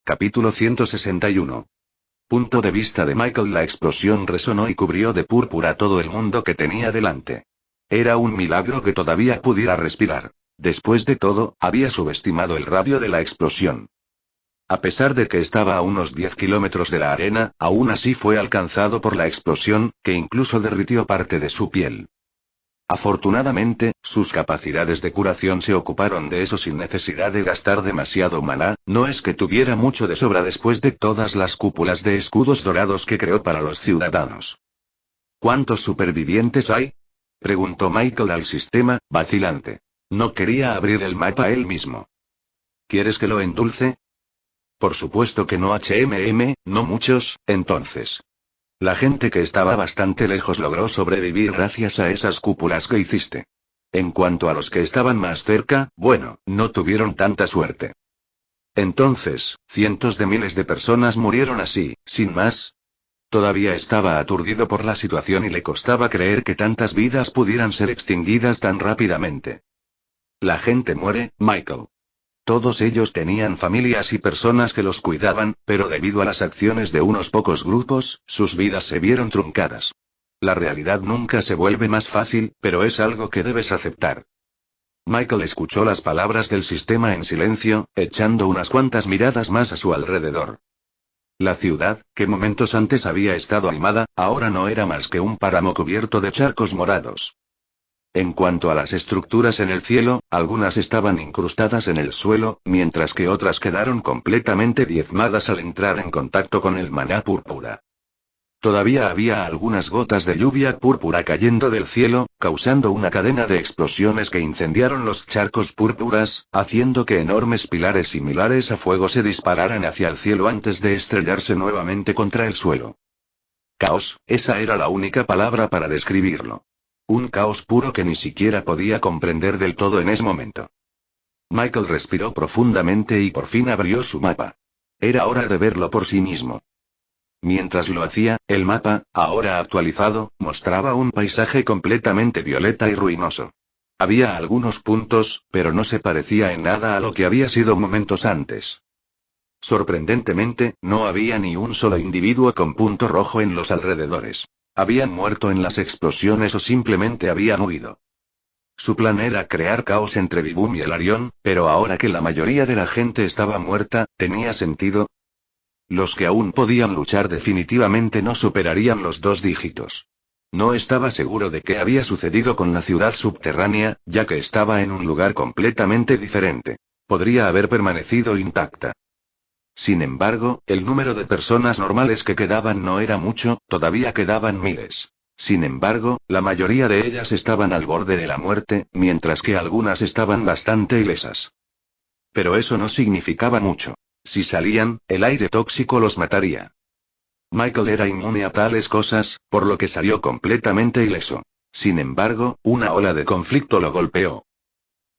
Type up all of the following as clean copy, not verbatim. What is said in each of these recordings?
Capítulo 161. Punto de vista de Michael. La explosión resonó y cubrió de púrpura todo el mundo que tenía delante. Era un milagro que todavía pudiera respirar. Después de todo, había subestimado el radio de la explosión. A pesar de que estaba a unos 10 kilómetros de la arena, aún así fue alcanzado por la explosión, que incluso derritió parte de su piel. Afortunadamente, sus capacidades de curación se ocuparon de eso sin necesidad de gastar demasiado maná. No es que tuviera mucho de sobra después de todas las cúpulas de escudos dorados que creó para los ciudadanos. ¿Cuántos supervivientes hay?, preguntó Michael al sistema, vacilante. No quería abrir el mapa él mismo. ¿Quieres que lo endulce? Por supuesto que no, no muchos, entonces. La gente que estaba bastante lejos logró sobrevivir gracias a esas cúpulas que hiciste. En cuanto a los que estaban más cerca, bueno, no tuvieron tanta suerte. Entonces, cientos de miles de personas murieron así, sin más. Todavía estaba aturdido por la situación y le costaba creer que tantas vidas pudieran ser extinguidas tan rápidamente. La gente muere, Michael. Todos ellos tenían familias y personas que los cuidaban, pero debido a las acciones de unos pocos grupos, sus vidas se vieron truncadas. La realidad nunca se vuelve más fácil, pero es algo que debes aceptar. Michael escuchó las palabras del sistema en silencio, echando unas cuantas miradas más a su alrededor. La ciudad, que momentos antes había estado animada, ahora no era más que un páramo cubierto de charcos morados. En cuanto a las estructuras en el cielo, algunas estaban incrustadas en el suelo, mientras que otras quedaron completamente diezmadas al entrar en contacto con el maná púrpura. Todavía había algunas gotas de lluvia púrpura cayendo del cielo, causando una cadena de explosiones que incendiaron los charcos púrpuras, haciendo que enormes pilares similares a fuego se dispararan hacia el cielo antes de estrellarse nuevamente contra el suelo. Caos, esa era la única palabra para describirlo. Un caos puro que ni siquiera podía comprender del todo en ese momento. Michael respiró profundamente y por fin abrió su mapa. Era hora de verlo por sí mismo. Mientras lo hacía, el mapa, ahora actualizado, mostraba un paisaje completamente violeta y ruinoso. Había algunos puntos, pero no se parecía en nada a lo que había sido momentos antes. Sorprendentemente, no había ni un solo individuo con punto rojo en los alrededores. Habían muerto en las explosiones o simplemente habían huido. Su plan era crear caos entre Bibum y el Arión, pero ahora que la mayoría de la gente estaba muerta, ¿tenía sentido? Los que aún podían luchar definitivamente no superarían los 2 dígitos. No estaba seguro de qué había sucedido con la ciudad subterránea, ya que estaba en un lugar completamente diferente. Podría haber permanecido intacta. Sin embargo, el número de personas normales que quedaban no era mucho, todavía quedaban miles. Sin embargo, la mayoría de ellas estaban al borde de la muerte, mientras que algunas estaban bastante ilesas. Pero eso no significaba mucho. Si salían, el aire tóxico los mataría. Michael era inmune a tales cosas, por lo que salió completamente ileso. Sin embargo, una ola de conflicto lo golpeó.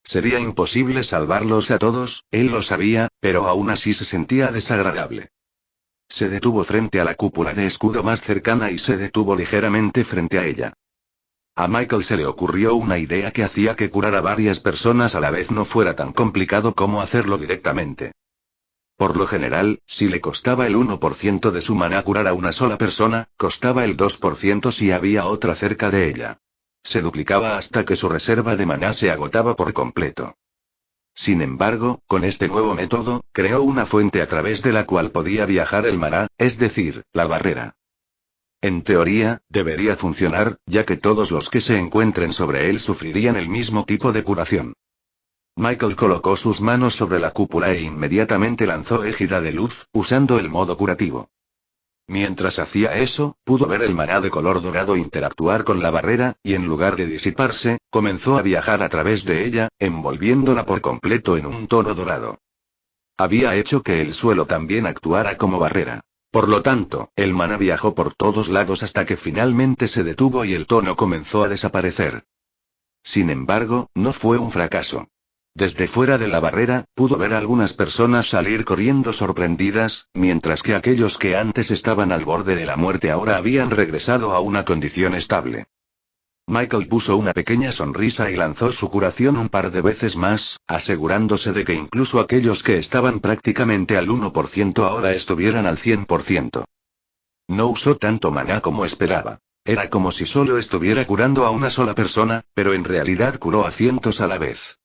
Sería imposible salvarlos a todos, él lo sabía, pero aún así se sentía desagradable. Se detuvo frente a la cúpula de escudo más cercana y se detuvo ligeramente frente a ella. A Michael se le ocurrió una idea que hacía que curar a varias personas a la vez no fuera tan complicado como hacerlo directamente. Por lo general, si le costaba el 1% de su maná curar a una sola persona, costaba el 2% si había otra cerca de ella. Se duplicaba hasta que su reserva de maná se agotaba por completo. Sin embargo, con este nuevo método, creó una fuente a través de la cual podía viajar el maná, es decir, la barrera. En teoría, debería funcionar, ya que todos los que se encuentren sobre él sufrirían el mismo tipo de curación. Michael colocó sus manos sobre la cúpula e inmediatamente lanzó égida de luz, usando el modo curativo. Mientras hacía eso, pudo ver el maná de color dorado interactuar con la barrera, y en lugar de disiparse, comenzó a viajar a través de ella, envolviéndola por completo en un tono dorado. Había hecho que el suelo también actuara como barrera. Por lo tanto, el maná viajó por todos lados hasta que finalmente se detuvo y el tono comenzó a desaparecer. Sin embargo, no fue un fracaso. Desde fuera de la barrera, pudo ver a algunas personas salir corriendo sorprendidas, mientras que aquellos que antes estaban al borde de la muerte ahora habían regresado a una condición estable. Michael puso una pequeña sonrisa y lanzó su curación un par de veces más, asegurándose de que incluso aquellos que estaban prácticamente al 1% ahora estuvieran al 100%. No usó tanto maná como esperaba. Era como si solo estuviera curando a una sola persona, pero en realidad curó a cientos a la vez.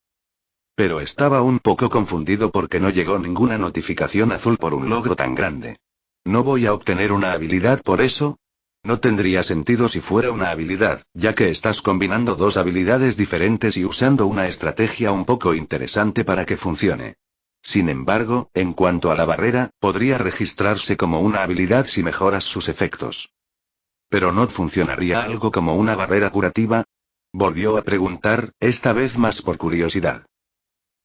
Pero estaba un poco confundido porque no llegó ninguna notificación azul por un logro tan grande. ¿No voy a obtener una habilidad por eso? No tendría sentido si fuera una habilidad, ya que estás combinando dos habilidades diferentes y usando una estrategia un poco interesante para que funcione. Sin embargo, en cuanto a la barrera, podría registrarse como una habilidad si mejoras sus efectos. ¿Pero no funcionaría algo como una barrera curativa? Volvió a preguntar, esta vez más por curiosidad.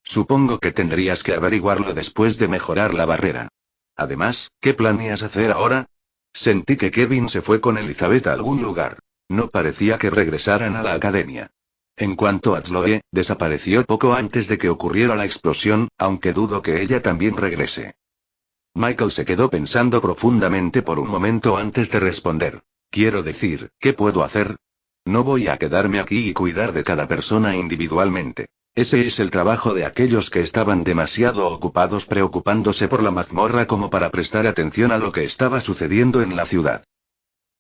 Supongo que tendrías que averiguarlo después de mejorar la barrera. Además, ¿qué planeas hacer ahora? Sentí que Kevin se fue con Elizabeth a algún lugar. No parecía que regresaran a la academia. En cuanto a Chloe, desapareció poco antes de que ocurriera la explosión, aunque dudo que ella también regrese. Michael se quedó pensando profundamente por un momento antes de responder. Quiero decir, ¿qué puedo hacer? No voy a quedarme aquí y cuidar de cada persona individualmente. Ese es el trabajo de aquellos que estaban demasiado ocupados preocupándose por la mazmorra como para prestar atención a lo que estaba sucediendo en la ciudad.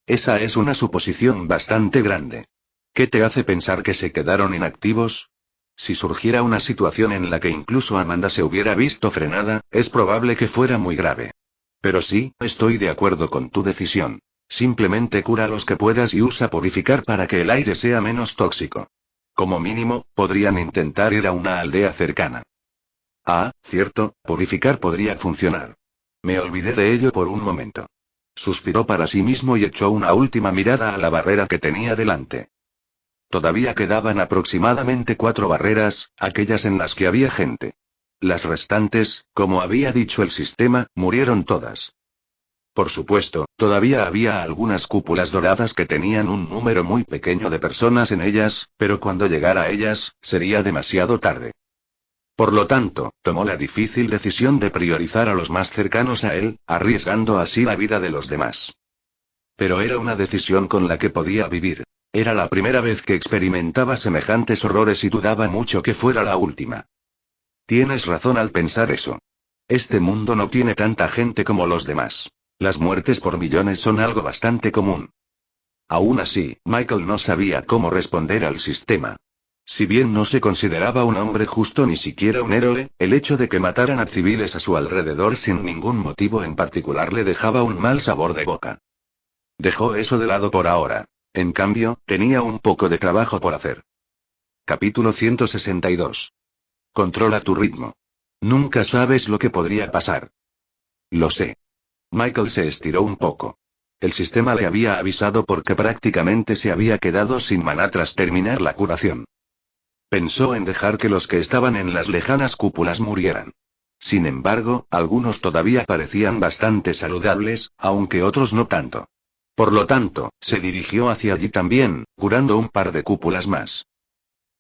Esa es una suposición bastante grande. ¿Qué te hace pensar que se quedaron inactivos? Si surgiera una situación en la que incluso Amanda se hubiera visto frenada, es probable que fuera muy grave. Pero sí, estoy de acuerdo con tu decisión. Simplemente cura los que puedas y usa purificar para que el aire sea menos tóxico. Como mínimo, podrían intentar ir a una aldea cercana. Ah, cierto, purificar podría funcionar. Me olvidé de ello por un momento. Suspiró para sí mismo y echó una última mirada a la barrera que tenía delante. Todavía quedaban aproximadamente 4 barreras, aquellas en las que había gente. Las restantes, como había dicho el sistema, murieron todas. Por supuesto, todavía había algunas cúpulas doradas que tenían un número muy pequeño de personas en ellas, pero cuando llegara a ellas, sería demasiado tarde. Por lo tanto, tomó la difícil decisión de priorizar a los más cercanos a él, arriesgando así la vida de los demás. Pero era una decisión con la que podía vivir. Era la primera vez que experimentaba semejantes horrores y dudaba mucho que fuera la última. Tienes razón al pensar eso. Este mundo no tiene tanta gente como los demás. Las muertes por millones son algo bastante común. Aún así, Michael no sabía cómo responder al sistema. Si bien no se consideraba un hombre justo ni siquiera un héroe, el hecho de que mataran a civiles a su alrededor sin ningún motivo en particular le dejaba un mal sabor de boca. Dejó eso de lado por ahora. En cambio, tenía un poco de trabajo por hacer. Capítulo 162. Controla tu ritmo. Nunca sabes lo que podría pasar. Lo sé. Michael se estiró un poco. El sistema le había avisado porque prácticamente se había quedado sin maná tras terminar la curación. Pensó en dejar que los que estaban en las lejanas cúpulas murieran. Sin embargo, algunos todavía parecían bastante saludables, aunque otros no tanto. Por lo tanto, se dirigió hacia allí también, curando un par de cúpulas más.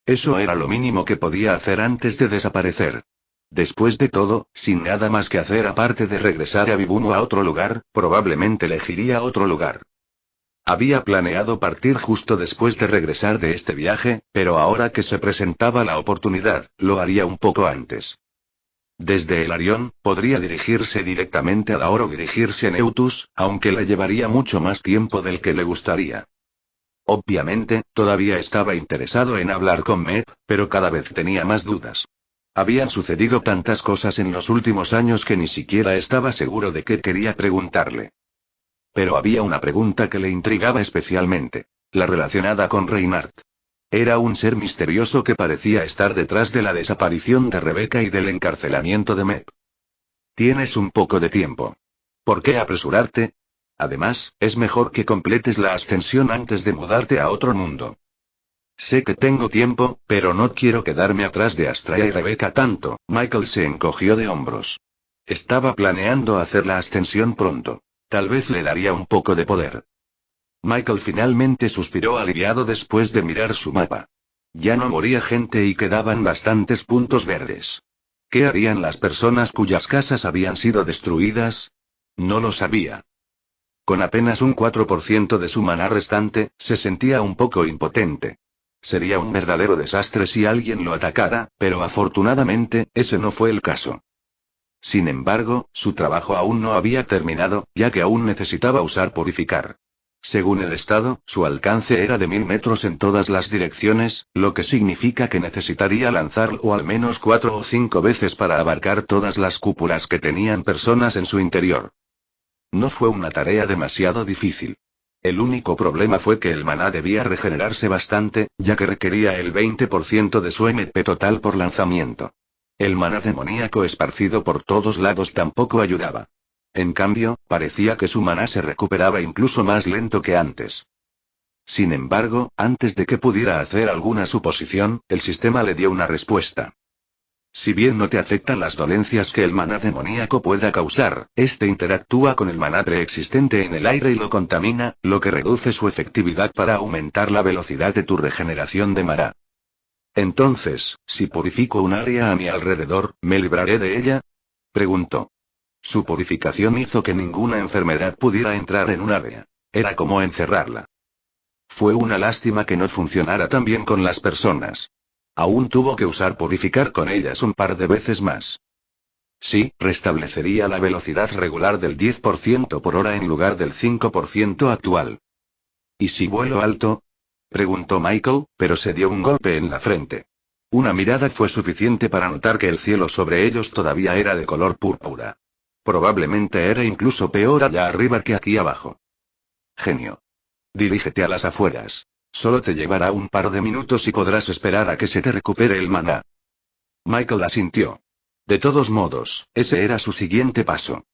Eso era lo mínimo que podía hacer antes de desaparecer. Después de todo, sin nada más que hacer aparte de regresar a Vibuno a otro lugar, probablemente elegiría otro lugar. Había planeado partir justo después de regresar de este viaje, pero ahora que se presentaba la oportunidad, lo haría un poco antes. Desde el Arión, podría dirigirse directamente a Laor o dirigirse a Neutus, aunque le llevaría mucho más tiempo del que le gustaría. Obviamente, todavía estaba interesado en hablar con Mep, pero cada vez tenía más dudas. Habían sucedido tantas cosas en los últimos años que ni siquiera estaba seguro de qué quería preguntarle. Pero había una pregunta que le intrigaba especialmente, la relacionada con Reinhardt. Era un ser misterioso que parecía estar detrás de la desaparición de Rebecca y del encarcelamiento de Mep. Tienes un poco de tiempo. ¿Por qué apresurarte? Además, es mejor que completes la ascensión antes de mudarte a otro mundo. Sé que tengo tiempo, pero no quiero quedarme atrás de Astraea y Rebecca tanto. Michael se encogió de hombros. Estaba planeando hacer la ascensión pronto. Tal vez le daría un poco de poder. Michael finalmente suspiró aliviado después de mirar su mapa. Ya no moría gente y quedaban bastantes puntos verdes. ¿Qué harían las personas cuyas casas habían sido destruidas? No lo sabía. Con apenas un 4% de su maná restante, se sentía un poco impotente. Sería un verdadero desastre si alguien lo atacara, pero afortunadamente, ese no fue el caso. Sin embargo, su trabajo aún no había terminado, ya que aún necesitaba usar purificar. Según el estado, su alcance era de 1000 metros en todas las direcciones, lo que significa que necesitaría lanzarlo al menos 4 o 5 veces para abarcar todas las cúpulas que tenían personas en su interior. No fue una tarea demasiado difícil. El único problema fue que el maná debía regenerarse bastante, ya que requería el 20% de su MP total por lanzamiento. El maná demoníaco esparcido por todos lados tampoco ayudaba. En cambio, parecía que su maná se recuperaba incluso más lento que antes. Sin embargo, antes de que pudiera hacer alguna suposición, el sistema le dio una respuesta. Si bien no te afectan las dolencias que el maná demoníaco pueda causar, este interactúa con el maná preexistente en el aire y lo contamina, lo que reduce su efectividad para aumentar la velocidad de tu regeneración de maná. Entonces, si purifico un área a mi alrededor, ¿me libraré de ella? Preguntó. Su purificación hizo que ninguna enfermedad pudiera entrar en un área. Era como encerrarla. Fue una lástima que no funcionara tan bien con las personas. Aún tuvo que usar purificar con ellas un par de veces más. Sí, restablecería la velocidad regular del 10% por hora en lugar del 5% actual. ¿Y si vuelo alto? Preguntó Michael, pero se dio un golpe en la frente. Una mirada fue suficiente para notar que el cielo sobre ellos todavía era de color púrpura. Probablemente era incluso peor allá arriba que aquí abajo. Genio. Dirígete a las afueras. Solo te llevará un par de minutos y podrás esperar a que se te recupere el maná. Michael asintió. De todos modos, ese era su siguiente paso.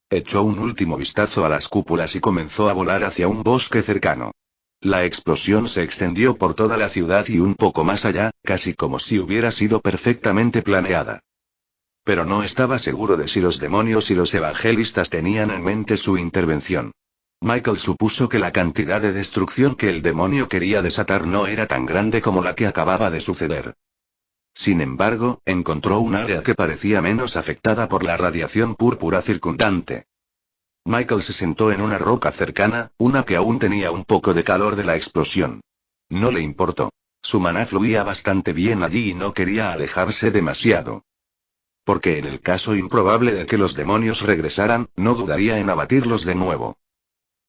Echó un último vistazo a las cúpulas y comenzó a volar hacia un bosque cercano. La explosión se extendió por toda la ciudad y un poco más allá, casi como si hubiera sido perfectamente planeada. Pero no estaba seguro de si los demonios y los evangelistas tenían en mente su intervención. Michael supuso que la cantidad de destrucción que el demonio quería desatar no era tan grande como la que acababa de suceder. Sin embargo, encontró un área que parecía menos afectada por la radiación púrpura circundante. Michael se sentó en una roca cercana, una que aún tenía un poco de calor de la explosión. No le importó. Su maná fluía bastante bien allí y no quería alejarse demasiado. Porque en el caso improbable de que los demonios regresaran, no dudaría en abatirlos de nuevo.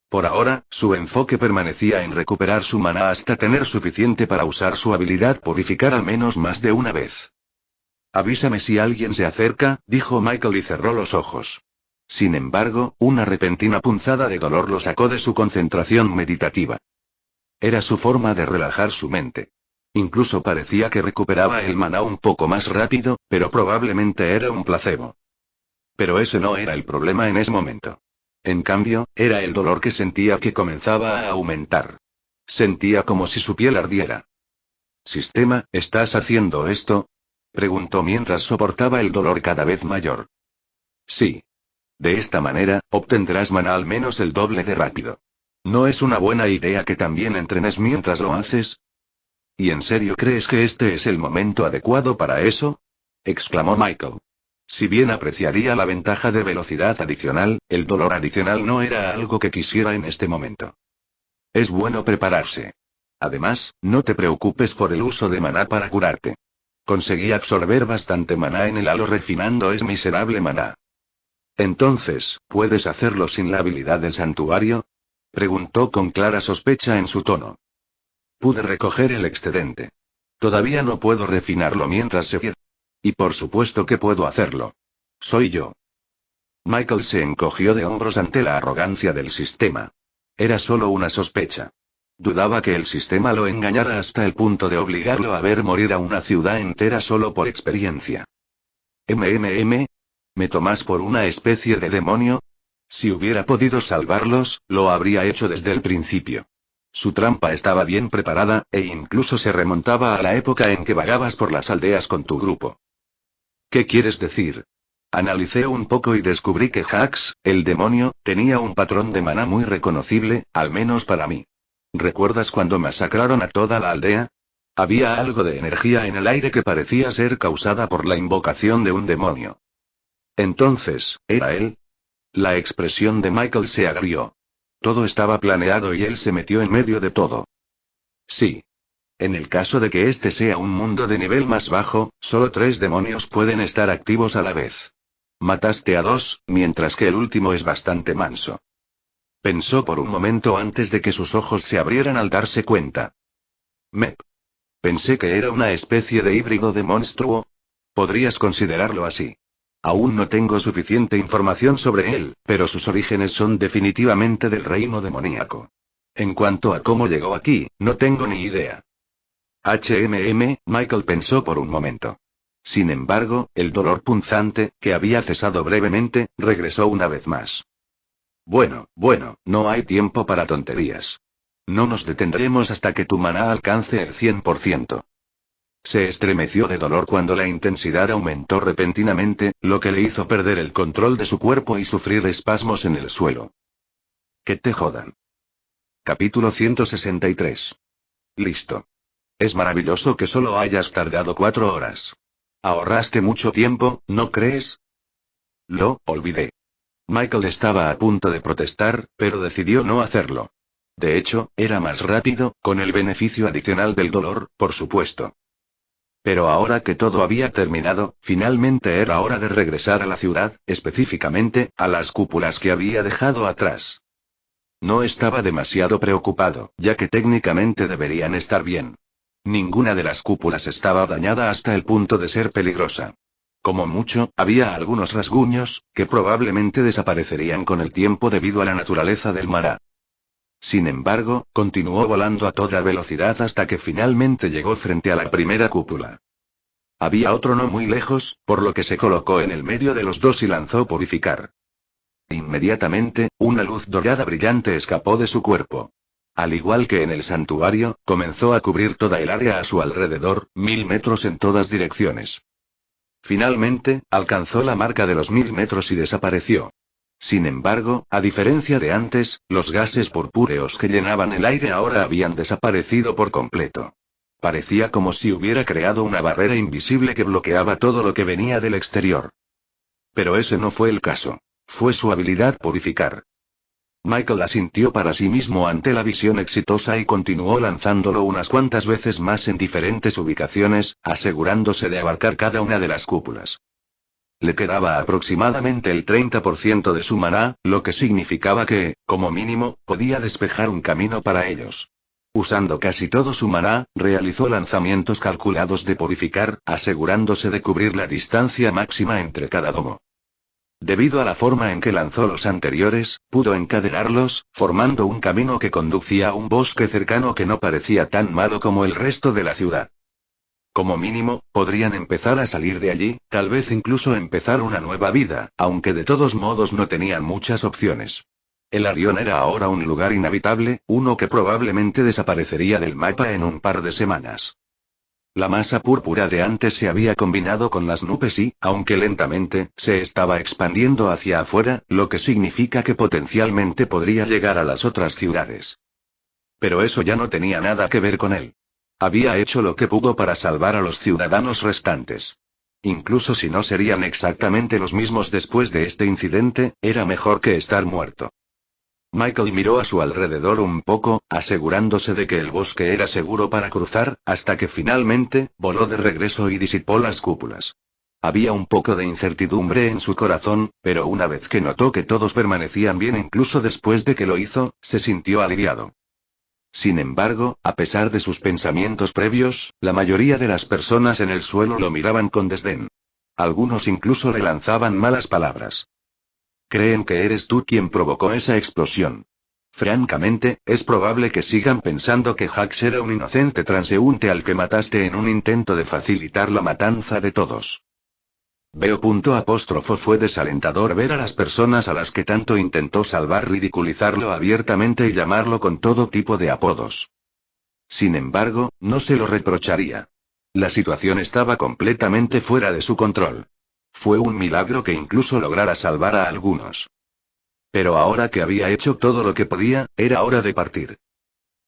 Por ahora, su enfoque permanecía en recuperar su maná hasta tener suficiente para usar su habilidad purificar al menos más de una vez. Avísame si alguien se acerca, dijo Michael y cerró los ojos. Sin embargo, una repentina punzada de dolor lo sacó de su concentración meditativa. Era su forma de relajar su mente. Incluso parecía que recuperaba el maná un poco más rápido, pero probablemente era un placebo. Pero ese no era el problema en ese momento. En cambio, era el dolor que sentía que comenzaba a aumentar. Sentía como si su piel ardiera. «Sistema, ¿estás haciendo esto?», preguntó mientras soportaba el dolor cada vez mayor. «Sí. De esta manera, obtendrás maná al menos el doble de rápido. ¿No es una buena idea que también entrenes mientras lo haces?» «¿Y en serio crees que este es el momento adecuado para eso?», exclamó Michael. Si bien apreciaría la ventaja de velocidad adicional, el dolor adicional no era algo que quisiera en este momento. Es bueno prepararse. Además, no te preocupes por el uso de maná para curarte. Conseguí absorber bastante maná en el halo refinando ese miserable maná. Entonces, ¿puedes hacerlo sin la habilidad del santuario?, preguntó con clara sospecha en su tono. Pude recoger el excedente. Todavía no puedo refinarlo mientras se cierra. Y por supuesto que puedo hacerlo. Soy yo. Michael se encogió de hombros ante la arrogancia del sistema. Era solo una sospecha. Dudaba que el sistema lo engañara hasta el punto de obligarlo a ver morir a una ciudad entera solo por experiencia. ¿Me tomas por una especie de demonio? Si hubiera podido salvarlos, lo habría hecho desde el principio. Su trampa estaba bien preparada, e incluso se remontaba a la época en que vagabas por las aldeas con tu grupo. ¿Qué quieres decir? Analicé un poco y descubrí que Jax, el demonio, tenía un patrón de maná muy reconocible, al menos para mí. ¿Recuerdas cuando masacraron a toda la aldea? Había algo de energía en el aire que parecía ser causada por la invocación de un demonio. Entonces, ¿era él? La expresión de Michael se agrió. Todo estaba planeado y él se metió en medio de todo. Sí. En el caso de que este sea un mundo de nivel más bajo, solo 3 demonios pueden estar activos a la vez. Mataste a 2, mientras que el último es bastante manso. Pensó por un momento antes de que sus ojos se abrieran al darse cuenta. Mep. Pensé que era una especie de híbrido de monstruo. Podrías considerarlo así. Aún no tengo suficiente información sobre él, pero sus orígenes son definitivamente del reino demoníaco. En cuanto a cómo llegó aquí, no tengo ni idea. Michael pensó por un momento. Sin embargo, el dolor punzante, que había cesado brevemente, regresó una vez más. Bueno, no hay tiempo para tonterías. No nos detendremos hasta que tu maná alcance el 100%. Se estremeció de dolor cuando la intensidad aumentó repentinamente, lo que le hizo perder el control de su cuerpo y sufrir espasmos en el suelo. Que te jodan. Capítulo 163. Listo. Es maravilloso que solo hayas tardado 4 horas. Ahorraste mucho tiempo, ¿no crees? Lo olvidé. Michael estaba a punto de protestar, pero decidió no hacerlo. De hecho, era más rápido, con el beneficio adicional del dolor, por supuesto. Pero ahora que todo había terminado, finalmente era hora de regresar a la ciudad, específicamente, a las cúpulas que había dejado atrás. No estaba demasiado preocupado, ya que técnicamente deberían estar bien. Ninguna de las cúpulas estaba dañada hasta el punto de ser peligrosa. Como mucho, había algunos rasguños, que probablemente desaparecerían con el tiempo debido a la naturaleza del mará. Sin embargo, continuó volando a toda velocidad hasta que finalmente llegó frente a la primera cúpula. Había otro no muy lejos, por lo que se colocó en el medio de los dos y lanzó purificar. Inmediatamente, una luz dorada brillante escapó de su cuerpo. Al igual que en el santuario, comenzó a cubrir toda el área a su alrededor, 1000 metros en todas direcciones. Finalmente, alcanzó la marca de los 1000 metros y desapareció. Sin embargo, a diferencia de antes, los gases purpúreos que llenaban el aire ahora habían desaparecido por completo. Parecía como si hubiera creado una barrera invisible que bloqueaba todo lo que venía del exterior. Pero ese no fue el caso. Fue su habilidad purificar. Michael asintió para sí mismo ante la visión exitosa y continuó lanzándolo unas cuantas veces más en diferentes ubicaciones, asegurándose de abarcar cada una de las cúpulas. Le quedaba aproximadamente el 30% de su maná, lo que significaba que, como mínimo, podía despejar un camino para ellos. Usando casi todo su maná, realizó lanzamientos calculados de purificar, asegurándose de cubrir la distancia máxima entre cada domo. Debido a la forma en que lanzó los anteriores, pudo encadenarlos, formando un camino que conducía a un bosque cercano que no parecía tan malo como el resto de la ciudad. Como mínimo, podrían empezar a salir de allí, tal vez incluso empezar una nueva vida, aunque de todos modos no tenían muchas opciones. El Arión era ahora un lugar inhabitable, uno que probablemente desaparecería del mapa en un par de semanas. La masa púrpura de antes se había combinado con las nubes y, aunque lentamente, se estaba expandiendo hacia afuera, lo que significa que potencialmente podría llegar a las otras ciudades. Pero eso ya no tenía nada que ver con él. Había hecho lo que pudo para salvar a los ciudadanos restantes. Incluso si no serían exactamente los mismos después de este incidente, era mejor que estar muerto. Michael miró a su alrededor un poco, asegurándose de que el bosque era seguro para cruzar, hasta que finalmente, voló de regreso y disipó las cúpulas. Había un poco de incertidumbre en su corazón, pero una vez que notó que todos permanecían bien incluso después de que lo hizo, se sintió aliviado. Sin embargo, a pesar de sus pensamientos previos, la mayoría de las personas en el suelo lo miraban con desdén. Algunos incluso le lanzaban malas palabras. Creen que eres tú quien provocó esa explosión. Francamente, es probable que sigan pensando que Hax era un inocente transeúnte al que mataste en un intento de facilitar la matanza de todos. Fue desalentador ver a las personas a las que tanto intentó salvar ridiculizarlo abiertamente y llamarlo con todo tipo de apodos. Sin embargo, no se lo reprocharía. La situación estaba completamente fuera de su control. Fue un milagro que incluso lograra salvar a algunos. Pero ahora que había hecho todo lo que podía, era hora de partir.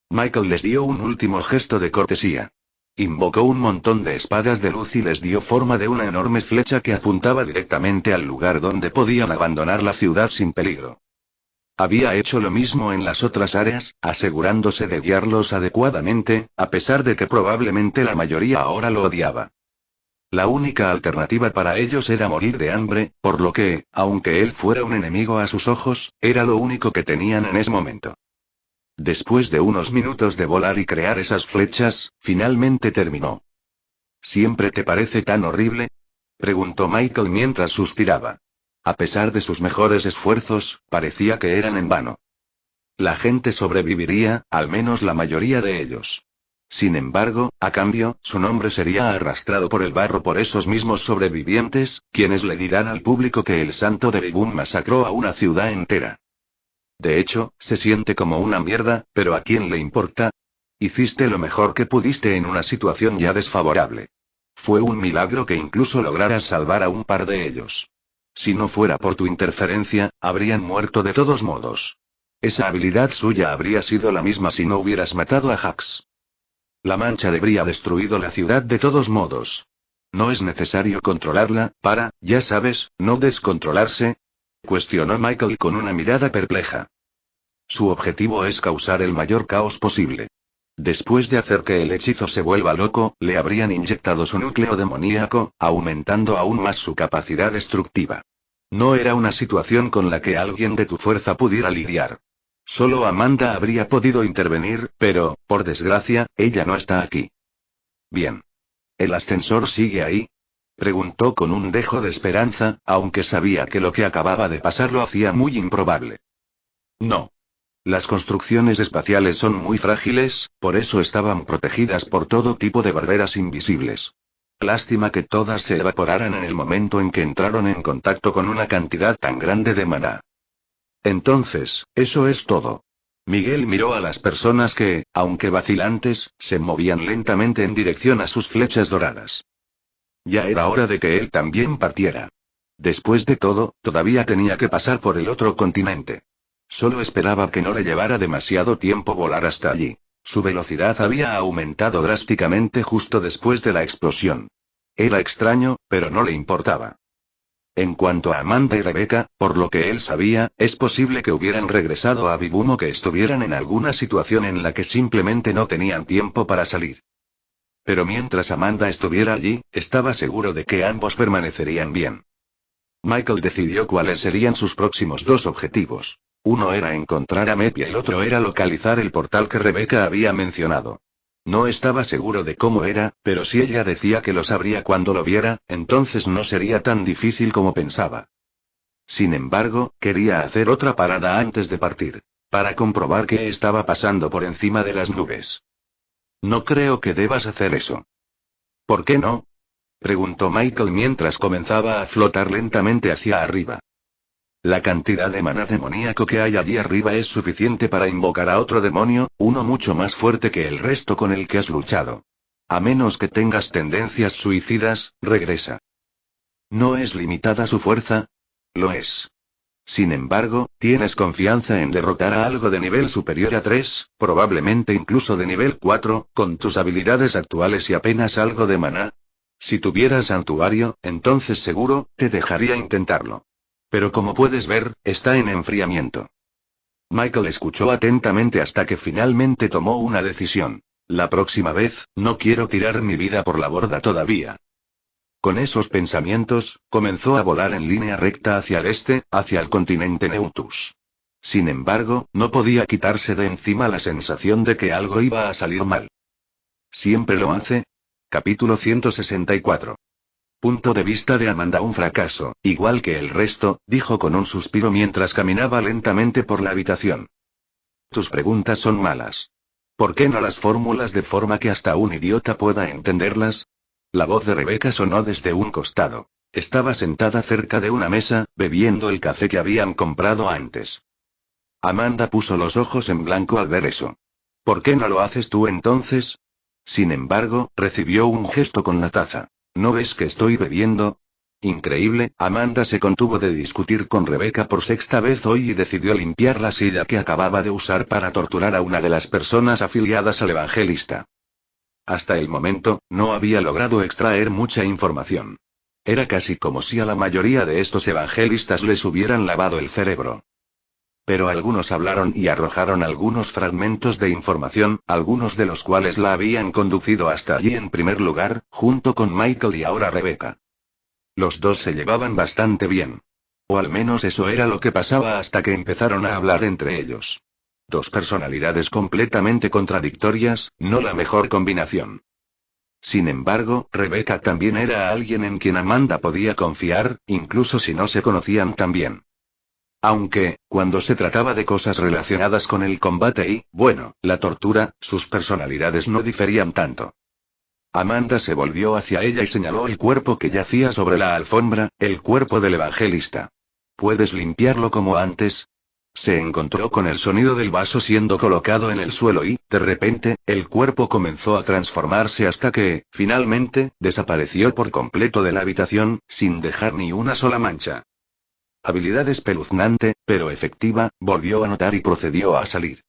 Michael les dio un último gesto de cortesía. Invocó un montón de espadas de luz y les dio forma de una enorme flecha que apuntaba directamente al lugar donde podían abandonar la ciudad sin peligro. Había hecho lo mismo en las otras áreas, asegurándose de guiarlos adecuadamente, a pesar de que probablemente la mayoría ahora lo odiaba. La única alternativa para ellos era morir de hambre, por lo que, aunque él fuera un enemigo a sus ojos, era lo único que tenían en ese momento. Después de unos minutos de volar y crear esas flechas, finalmente terminó. ¿Siempre te parece tan horrible?, preguntó Michael mientras suspiraba. A pesar de sus mejores esfuerzos, parecía que eran en vano. La gente sobreviviría, al menos la mayoría de ellos. Sin embargo, a cambio, su nombre sería arrastrado por el barro por esos mismos sobrevivientes, quienes le dirán al público que el santo de Bibum masacró a una ciudad entera. De hecho, se siente como una mierda, pero ¿a quién le importa? Hiciste lo mejor que pudiste en una situación ya desfavorable. Fue un milagro que incluso lograras salvar a un par de ellos. Si no fuera por tu interferencia, habrían muerto de todos modos. Esa habilidad suya habría sido la misma si no hubieras matado a Jax. La mancha habría destruido la ciudad de todos modos. ¿No es necesario controlarla, ya sabes, no descontrolarse?, cuestionó Michael con una mirada perpleja. Su objetivo es causar el mayor caos posible. Después de hacer que el hechizo se vuelva loco, le habrían inyectado su núcleo demoníaco, aumentando aún más su capacidad destructiva. No era una situación con la que alguien de tu fuerza pudiera lidiar. Solo Amanda habría podido intervenir, pero, por desgracia, ella no está aquí. Bien. ¿El ascensor sigue ahí?, preguntó con un dejo de esperanza, aunque sabía que lo que acababa de pasar lo hacía muy improbable. No. Las construcciones espaciales son muy frágiles, por eso estaban protegidas por todo tipo de barreras invisibles. Lástima que todas se evaporaran en el momento en que entraron en contacto con una cantidad tan grande de maná. Entonces, eso es todo. Miguel miró a las personas que, aunque vacilantes, se movían lentamente en dirección a sus flechas doradas. Ya era hora de que él también partiera. Después de todo, todavía tenía que pasar por el otro continente. Solo esperaba que no le llevara demasiado tiempo volar hasta allí. Su velocidad había aumentado drásticamente justo después de la explosión. Era extraño, pero no le importaba. En cuanto a Amanda y Rebecca, por lo que él sabía, es posible que hubieran regresado a Bibum o que estuvieran en alguna situación en la que simplemente no tenían tiempo para salir. Pero mientras Amanda estuviera allí, estaba seguro de que ambos permanecerían bien. Michael decidió cuáles serían sus próximos dos objetivos. Uno era encontrar a Mep y el otro era localizar el portal que Rebecca había mencionado. No estaba seguro de cómo era, pero si ella decía que lo sabría cuando lo viera, entonces no sería tan difícil como pensaba. Sin embargo, quería hacer otra parada antes de partir, para comprobar qué estaba pasando por encima de las nubes. No creo que debas hacer eso. ¿Por qué no?, preguntó Michael mientras comenzaba a flotar lentamente hacia arriba. La cantidad de maná demoníaco que hay allí arriba es suficiente para invocar a otro demonio, uno mucho más fuerte que el resto con el que has luchado. A menos que tengas tendencias suicidas, regresa. ¿No es limitada su fuerza? Lo es. Sin embargo, tienes confianza en derrotar a algo de nivel superior a 3, probablemente incluso de nivel 4, con tus habilidades actuales y apenas algo de maná. Si tuvieras santuario, entonces seguro, te dejaría intentarlo. Pero como puedes ver, está en enfriamiento. Michael escuchó atentamente hasta que finalmente tomó una decisión. La próxima vez, no quiero tirar mi vida por la borda todavía. Con esos pensamientos, comenzó a volar en línea recta hacia el este, hacia el continente Neutus. Sin embargo, no podía quitarse de encima la sensación de que algo iba a salir mal. ¿Siempre lo hace? Capítulo 164. Punto de vista de Amanda: un fracaso, igual que el resto, dijo con un suspiro mientras caminaba lentamente por la habitación. Tus preguntas son malas. ¿Por qué no las fórmulas de forma que hasta un idiota pueda entenderlas? La voz de Rebecca sonó desde un costado. Estaba sentada cerca de una mesa, bebiendo el café que habían comprado antes. Amanda puso los ojos en blanco al ver eso. ¿Por qué no lo haces tú entonces? Sin embargo, recibió un gesto con la taza. ¿No ves que estoy bebiendo? Increíble, Amanda se contuvo de discutir con Rebecca por sexta vez hoy y decidió limpiar la silla que acababa de usar para torturar a una de las personas afiliadas al evangelista. Hasta el momento, no había logrado extraer mucha información. Era casi como si a la mayoría de estos evangelistas les hubieran lavado el cerebro. Pero algunos hablaron y arrojaron algunos fragmentos de información, algunos de los cuales la habían conducido hasta allí en primer lugar, junto con Michael y ahora Rebecca. Los dos se llevaban bastante bien. O al menos eso era lo que pasaba hasta que empezaron a hablar entre ellos. Dos personalidades completamente contradictorias, no la mejor combinación. Sin embargo, Rebecca también era alguien en quien Amanda podía confiar, incluso si no se conocían tan bien. Aunque, cuando se trataba de cosas relacionadas con el combate y, bueno, la tortura, sus personalidades no diferían tanto. Amanda se volvió hacia ella y señaló el cuerpo que yacía sobre la alfombra, el cuerpo del evangelista. ¿Puedes limpiarlo como antes? Se encontró con el sonido del vaso siendo colocado en el suelo y, de repente, el cuerpo comenzó a transformarse hasta que, finalmente, desapareció por completo de la habitación, sin dejar ni una sola mancha. Habilidad espeluznante, pero efectiva, volvió a notar y procedió a salir.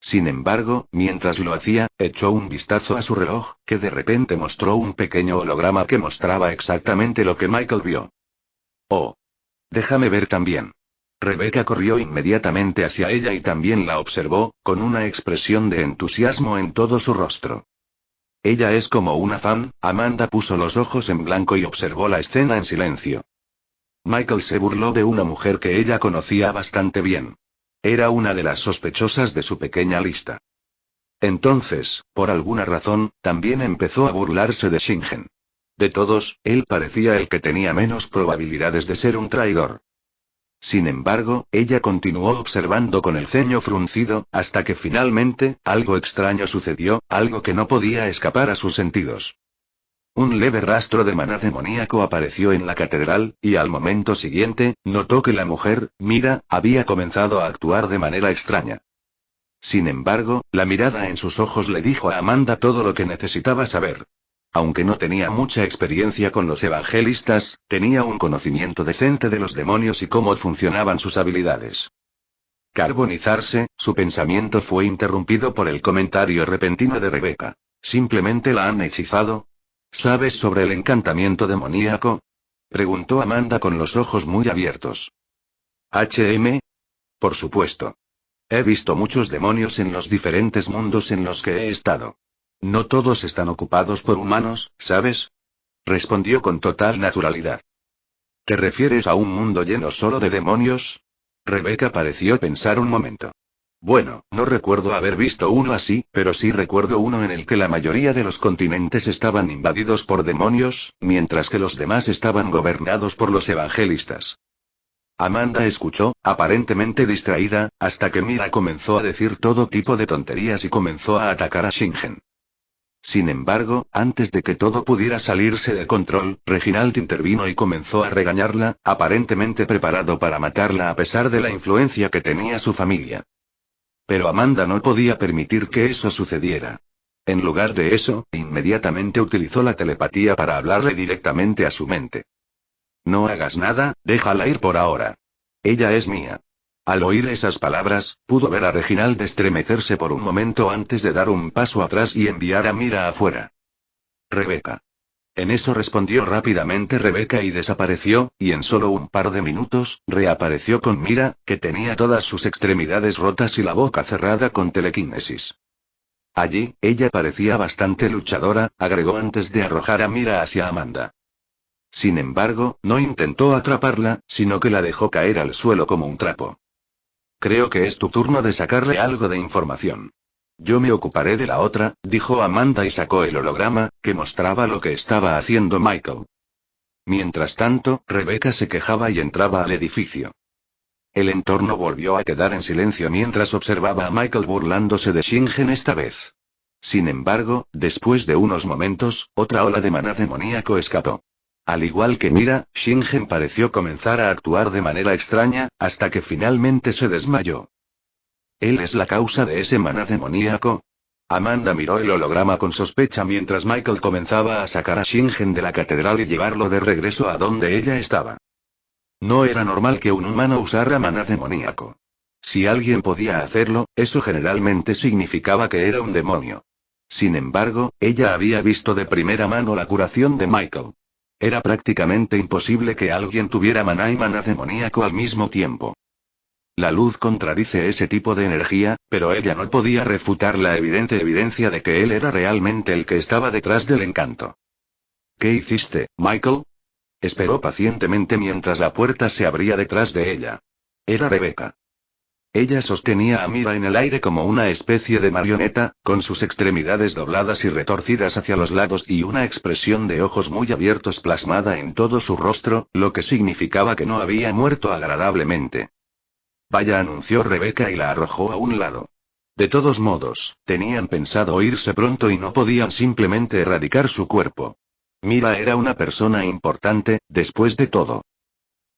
Sin embargo, mientras lo hacía, echó un vistazo a su reloj, que de repente mostró un pequeño holograma que mostraba exactamente lo que Michael vio. Oh. Déjame ver también. Rebecca corrió inmediatamente hacia ella y también la observó, con una expresión de entusiasmo en todo su rostro. Ella es como una fan. Amanda puso los ojos en blanco y observó la escena en silencio. Michael se burló de una mujer que ella conocía bastante bien. Era una de las sospechosas de su pequeña lista. Entonces, por alguna razón, también empezó a burlarse de Shingen. De todos, él parecía el que tenía menos probabilidades de ser un traidor. Sin embargo, ella continuó observando con el ceño fruncido, hasta que finalmente, algo extraño sucedió, algo que no podía escapar a sus sentidos. Un leve rastro de maná demoníaco apareció en la catedral, y al momento siguiente, notó que la mujer, Mira, había comenzado a actuar de manera extraña. Sin embargo, la mirada en sus ojos le dijo a Amanda todo lo que necesitaba saber. Aunque no tenía mucha experiencia con los evangelistas, tenía un conocimiento decente de los demonios y cómo funcionaban sus habilidades. Carbonizarse, su pensamiento fue interrumpido por el comentario repentino de Rebecca. ¿Simplemente la han hechizado? ¿Sabes sobre el encantamiento demoníaco? Preguntó Amanda con los ojos muy abiertos. Por supuesto. He visto muchos demonios en los diferentes mundos en los que he estado. No todos están ocupados por humanos, ¿sabes? Respondió con total naturalidad. ¿Te refieres a un mundo lleno solo de demonios? Rebecca pareció pensar un momento. Bueno, no recuerdo haber visto uno así, pero sí recuerdo uno en el que la mayoría de los continentes estaban invadidos por demonios, mientras que los demás estaban gobernados por los evangelistas. Amanda escuchó, aparentemente distraída, hasta que Mira comenzó a decir todo tipo de tonterías y comenzó a atacar a Shingen. Sin embargo, antes de que todo pudiera salirse de control, Reginald intervino y comenzó a regañarla, aparentemente preparado para matarla a pesar de la influencia que tenía su familia. Pero Amanda no podía permitir que eso sucediera. En lugar de eso, inmediatamente utilizó la telepatía para hablarle directamente a su mente. No hagas nada, déjala ir por ahora. Ella es mía. Al oír esas palabras, pudo ver a Reginald estremecerse por un momento antes de dar un paso atrás y enviar a Mira afuera. Rebecca. En eso respondió rápidamente Rebecca y desapareció, y en solo un par de minutos, reapareció con Mira, que tenía todas sus extremidades rotas y la boca cerrada con telequinesis. Allí, ella parecía bastante luchadora, agregó antes de arrojar a Mira hacia Amanda. Sin embargo, no intentó atraparla, sino que la dejó caer al suelo como un trapo. Creo que es tu turno de sacarle algo de información. Yo me ocuparé de la otra, dijo Amanda y sacó el holograma, que mostraba lo que estaba haciendo Michael. Mientras tanto, Rebecca se quejaba y entraba al edificio. El entorno volvió a quedar en silencio mientras observaba a Michael burlándose de Shingen esta vez. Sin embargo, después de unos momentos, otra ola de maná demoníaco escapó. Al igual que Mira, Shingen pareció comenzar a actuar de manera extraña, hasta que finalmente se desmayó. ¿Él es la causa de ese maná demoníaco? Amanda miró el holograma con sospecha mientras Michael comenzaba a sacar a Shingen de la catedral y llevarlo de regreso a donde ella estaba. No era normal que un humano usara maná demoníaco. Si alguien podía hacerlo, eso generalmente significaba que era un demonio. Sin embargo, ella había visto de primera mano la curación de Michael. Era prácticamente imposible que alguien tuviera maná y maná demoníaco al mismo tiempo. La luz contradice ese tipo de energía, pero ella no podía refutar la evidente evidencia de que él era realmente el que estaba detrás del encanto. ¿Qué hiciste, Michael? Esperó pacientemente mientras la puerta se abría detrás de ella. Era Rebecca. Ella sostenía a Mira en el aire como una especie de marioneta, con sus extremidades dobladas y retorcidas hacia los lados y una expresión de ojos muy abiertos plasmada en todo su rostro, lo que significaba que no había muerto agradablemente. Vaya, anunció Rebecca y la arrojó a un lado. De todos modos, tenían pensado irse pronto y no podían simplemente erradicar su cuerpo. Mira era una persona importante, después de todo.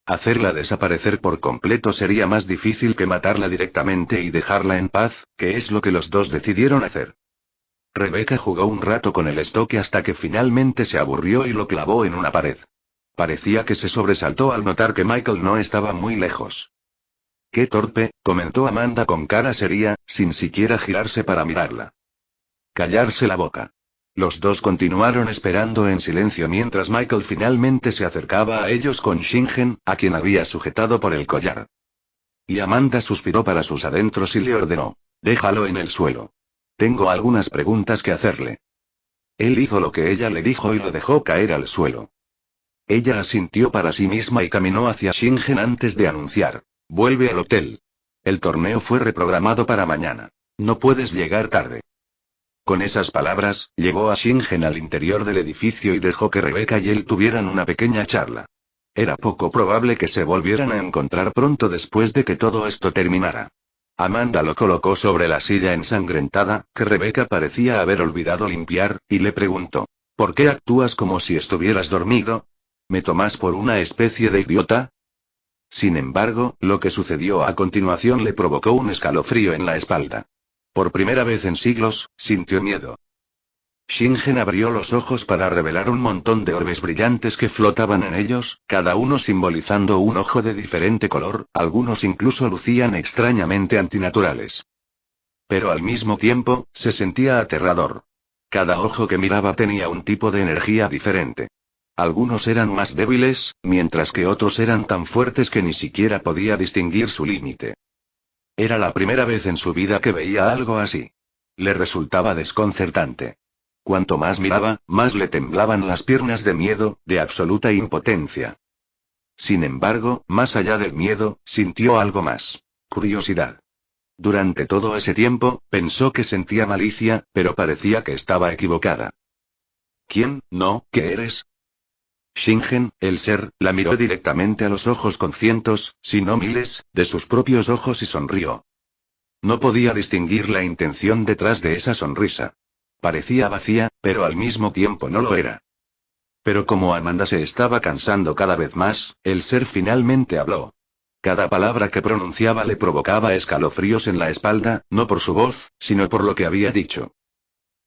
Hacerla desaparecer por completo sería más difícil que matarla directamente y dejarla en paz, que es lo que los dos decidieron hacer. Rebecca jugó un rato con el estoque hasta que finalmente se aburrió y lo clavó en una pared. Parecía que se sobresaltó al notar que Michael no estaba muy lejos. «Qué torpe», comentó Amanda con cara seria, sin siquiera girarse para mirarla. «Callarse la boca». Los dos continuaron esperando en silencio mientras Michael finalmente se acercaba a ellos con Shingen, a quien había sujetado por el collar. Y Amanda suspiró para sus adentros y le ordenó: «Déjalo en el suelo. Tengo algunas preguntas que hacerle». Él hizo lo que ella le dijo y lo dejó caer al suelo. Ella asintió para sí misma y caminó hacia Shingen antes de anunciar: «Vuelve al hotel. El torneo fue reprogramado para mañana. No puedes llegar tarde». Con esas palabras, llevó a Shingen al interior del edificio y dejó que Rebecca y él tuvieran una pequeña charla. Era poco probable que se volvieran a encontrar pronto después de que todo esto terminara. Amanda lo colocó sobre la silla ensangrentada, que Rebecca parecía haber olvidado limpiar, y le preguntó: «¿Por qué actúas como si estuvieras dormido? ¿Me tomas por una especie de idiota?». Sin embargo, lo que sucedió a continuación le provocó un escalofrío en la espalda. Por primera vez en siglos, sintió miedo. Shingen abrió los ojos para revelar un montón de orbes brillantes que flotaban en ellos, cada uno simbolizando un ojo de diferente color, algunos incluso lucían extrañamente antinaturales. Pero al mismo tiempo, se sentía aterrador. Cada ojo que miraba tenía un tipo de energía diferente. Algunos eran más débiles, mientras que otros eran tan fuertes que ni siquiera podía distinguir su límite. Era la primera vez en su vida que veía algo así. Le resultaba desconcertante. Cuanto más miraba, más le temblaban las piernas de miedo, de absoluta impotencia. Sin embargo, más allá del miedo, sintió algo más: curiosidad. Durante todo ese tiempo, pensó que sentía malicia, pero parecía que estaba equivocada. «¿Quién, no, qué eres?». Shingen, el ser, la miró directamente a los ojos con cientos, si no miles, de sus propios ojos y sonrió. No podía distinguir la intención detrás de esa sonrisa. Parecía vacía, pero al mismo tiempo no lo era. Pero como Amanda se estaba cansando cada vez más, el ser finalmente habló. Cada palabra que pronunciaba le provocaba escalofríos en la espalda, no por su voz, sino por lo que había dicho.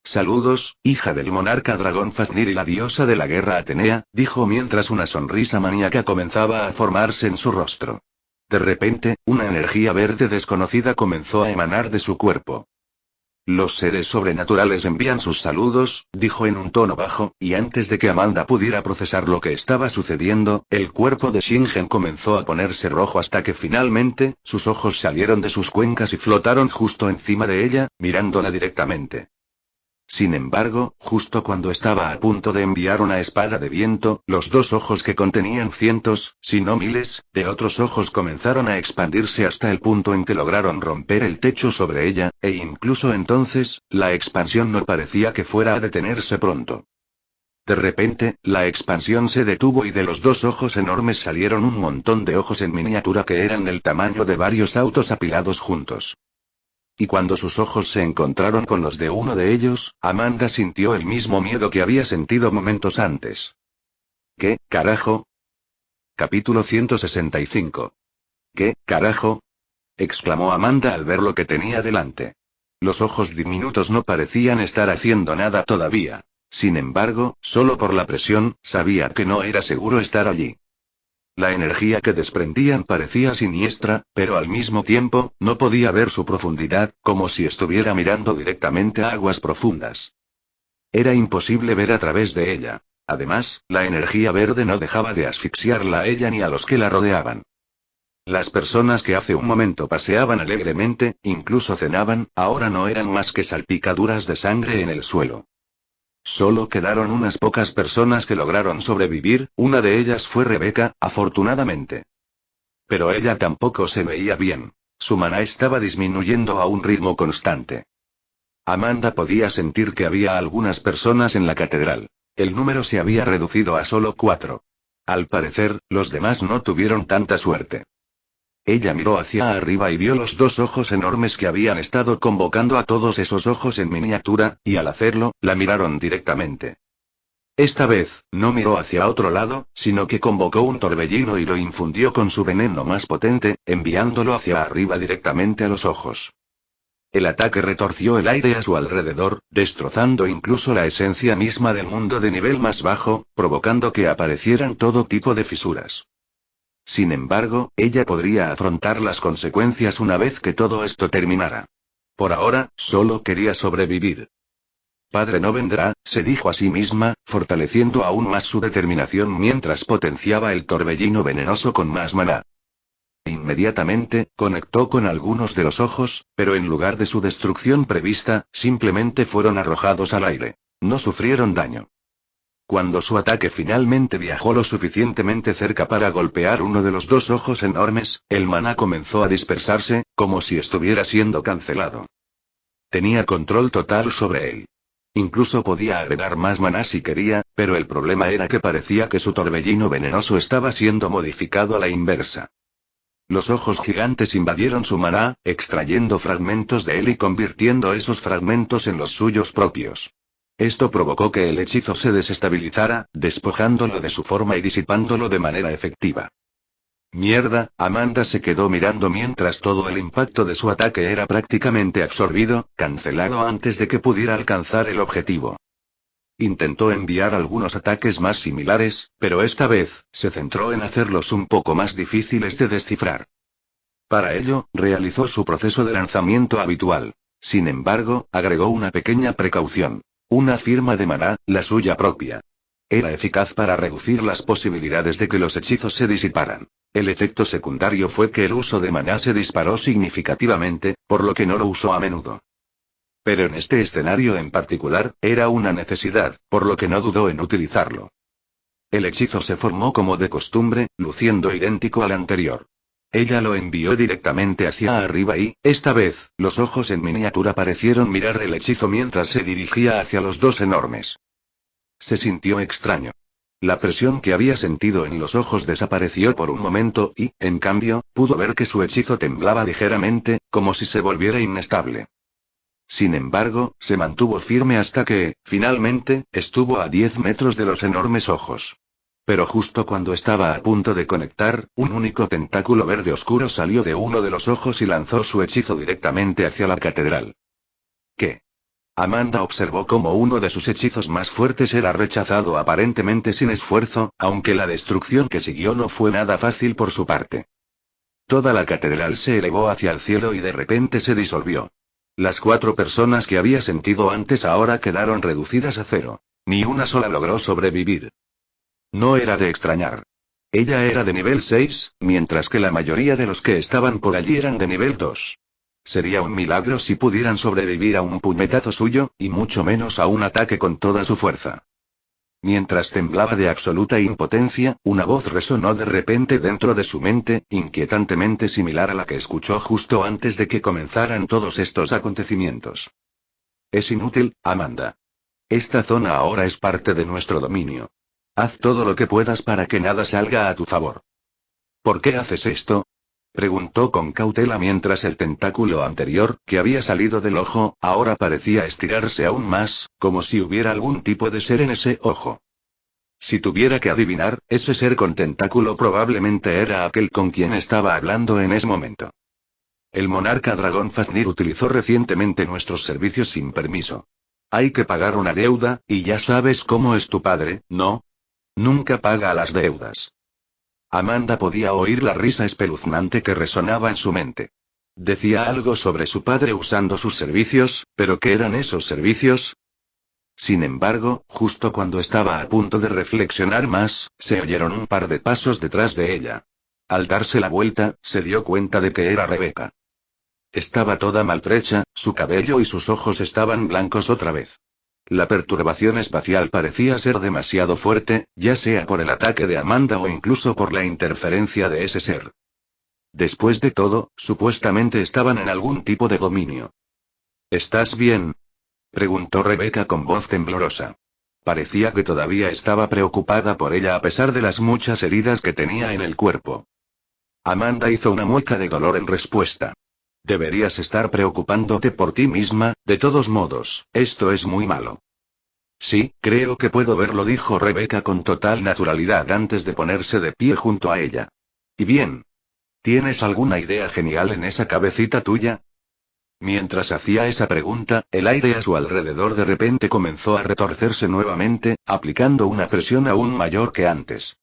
«Saludos, hija del monarca dragón Fafnir y la diosa de la guerra Atenea», dijo mientras una sonrisa maníaca comenzaba a formarse en su rostro. De repente, una energía verde desconocida comenzó a emanar de su cuerpo. «Los seres sobrenaturales envían sus saludos», dijo en un tono bajo, y antes de que Amanda pudiera procesar lo que estaba sucediendo, el cuerpo de Shingen comenzó a ponerse rojo hasta que finalmente, sus ojos salieron de sus cuencas y flotaron justo encima de ella, mirándola directamente. Sin embargo, justo cuando estaba a punto de enviar una espada de viento, los dos ojos que contenían cientos, si no miles, de otros ojos comenzaron a expandirse hasta el punto en que lograron romper el techo sobre ella, e incluso entonces, la expansión no parecía que fuera a detenerse pronto. De repente, la expansión se detuvo y de los dos ojos enormes salieron un montón de ojos en miniatura que eran del tamaño de varios autos apilados juntos. Y cuando sus ojos se encontraron con los de uno de ellos, Amanda sintió el mismo miedo que había sentido momentos antes. «¿Qué, carajo?». Capítulo 165. «¿Qué, carajo?», exclamó Amanda al ver lo que tenía delante. Los ojos diminutos no parecían estar haciendo nada todavía. Sin embargo, solo por la presión, sabía que no era seguro estar allí. La energía que desprendían parecía siniestra, pero al mismo tiempo, no podía ver su profundidad, como si estuviera mirando directamente a aguas profundas. Era imposible ver a través de ella. Además, la energía verde no dejaba de asfixiarla a ella ni a los que la rodeaban. Las personas que hace un momento paseaban alegremente, incluso cenaban, ahora no eran más que salpicaduras de sangre en el suelo. Solo quedaron unas pocas personas que lograron sobrevivir, una de ellas fue Rebecca, afortunadamente. Pero ella tampoco se veía bien. Su maná estaba disminuyendo a un ritmo constante. Amanda podía sentir que había algunas personas en la catedral. El número se había reducido a solo 4. Al parecer, los demás no tuvieron tanta suerte. Ella miró hacia arriba y vio los 2 ojos enormes que habían estado convocando a todos esos ojos en miniatura, y al hacerlo, la miraron directamente. Esta vez, no miró hacia otro lado, sino que convocó un torbellino y lo infundió con su veneno más potente, enviándolo hacia arriba directamente a los ojos. El ataque retorció el aire a su alrededor, destrozando incluso la esencia misma del mundo de nivel más bajo, provocando que aparecieran todo tipo de fisuras. Sin embargo, ella podría afrontar las consecuencias una vez que todo esto terminara. Por ahora, solo quería sobrevivir. Padre no vendrá, se dijo a sí misma, fortaleciendo aún más su determinación mientras potenciaba el torbellino venenoso con más maná. Inmediatamente, conectó con algunos de los ojos, pero en lugar de su destrucción prevista, simplemente fueron arrojados al aire. No sufrieron daño. Cuando su ataque finalmente viajó lo suficientemente cerca para golpear uno de los 2 ojos enormes, el maná comenzó a dispersarse, como si estuviera siendo cancelado. Tenía control total sobre él. Incluso podía agregar más maná si quería, pero el problema era que parecía que su torbellino venenoso estaba siendo modificado a la inversa. Los ojos gigantes invadieron su maná, extrayendo fragmentos de él y convirtiendo esos fragmentos en los suyos propios. Esto provocó que el hechizo se desestabilizara, despojándolo de su forma y disipándolo de manera efectiva. Mierda, Amanda se quedó mirando mientras todo el impacto de su ataque era prácticamente absorbido, cancelado antes de que pudiera alcanzar el objetivo. Intentó enviar algunos ataques más similares, pero esta vez, se centró en hacerlos un poco más difíciles de descifrar. Para ello, realizó su proceso de lanzamiento habitual. Sin embargo, agregó una pequeña precaución. Una firma de maná, la suya propia. Era eficaz para reducir las posibilidades de que los hechizos se disiparan. El efecto secundario fue que el uso de maná se disparó significativamente, por lo que no lo usó a menudo. Pero en este escenario en particular, era una necesidad, por lo que no dudó en utilizarlo. El hechizo se formó como de costumbre, luciendo idéntico al anterior. Ella lo envió directamente hacia arriba y, esta vez, los ojos en miniatura parecieron mirar el hechizo mientras se dirigía hacia los 2 enormes. Se sintió extraño. La presión que había sentido en los ojos desapareció por un momento y, en cambio, pudo ver que su hechizo temblaba ligeramente, como si se volviera inestable. Sin embargo, se mantuvo firme hasta que, finalmente, estuvo a 10 metros de los enormes ojos. Pero justo cuando estaba a punto de conectar, un único tentáculo verde oscuro salió de uno de los ojos y lanzó su hechizo directamente hacia la catedral. ¿Qué? Amanda observó cómo uno de sus hechizos más fuertes era rechazado aparentemente sin esfuerzo, aunque la destrucción que siguió no fue nada fácil por su parte. Toda la catedral se elevó hacia el cielo y de repente se disolvió. Las 4 personas que había sentido antes ahora quedaron reducidas a 0. Ni una sola logró sobrevivir. No era de extrañar. Ella era de nivel 6, mientras que la mayoría de los que estaban por allí eran de nivel 2. Sería un milagro si pudieran sobrevivir a un puñetazo suyo, y mucho menos a un ataque con toda su fuerza. Mientras temblaba de absoluta impotencia, una voz resonó de repente dentro de su mente, inquietantemente similar a la que escuchó justo antes de que comenzaran todos estos acontecimientos. Es inútil, Amanda. Esta zona ahora es parte de nuestro dominio. Haz todo lo que puedas para que nada salga a tu favor. ¿Por qué haces esto? Preguntó con cautela mientras el tentáculo anterior, que había salido del ojo, ahora parecía estirarse aún más, como si hubiera algún tipo de ser en ese ojo. Si tuviera que adivinar, ese ser con tentáculo probablemente era aquel con quien estaba hablando en ese momento. El monarca dragón Fafnir utilizó recientemente nuestros servicios sin permiso. Hay que pagar una deuda, y ya sabes cómo es tu padre, ¿no? Nunca paga las deudas. Amanda podía oír la risa espeluznante que resonaba en su mente. Decía algo sobre su padre usando sus servicios, pero ¿qué eran esos servicios? Sin embargo, justo cuando estaba a punto de reflexionar más, se oyeron un par de pasos detrás de ella. Al darse la vuelta, se dio cuenta de que era Rebecca. Estaba toda maltrecha, su cabello y sus ojos estaban blancos otra vez. La perturbación espacial parecía ser demasiado fuerte, ya sea por el ataque de Amanda o incluso por la interferencia de ese ser. Después de todo, supuestamente estaban en algún tipo de dominio. ¿Estás bien?, preguntó Rebecca con voz temblorosa. Parecía que todavía estaba preocupada por ella a pesar de las muchas heridas que tenía en el cuerpo. Amanda hizo una mueca de dolor en respuesta. Deberías estar preocupándote por ti misma, de todos modos, esto es muy malo. Sí, creo que puedo verlo, dijo Rebecca con total naturalidad antes de ponerse de pie junto a ella. ¿Y bien? ¿Tienes alguna idea genial en esa cabecita tuya? Mientras hacía esa pregunta, el aire a su alrededor de repente comenzó a retorcerse nuevamente, aplicando una presión aún mayor que antes.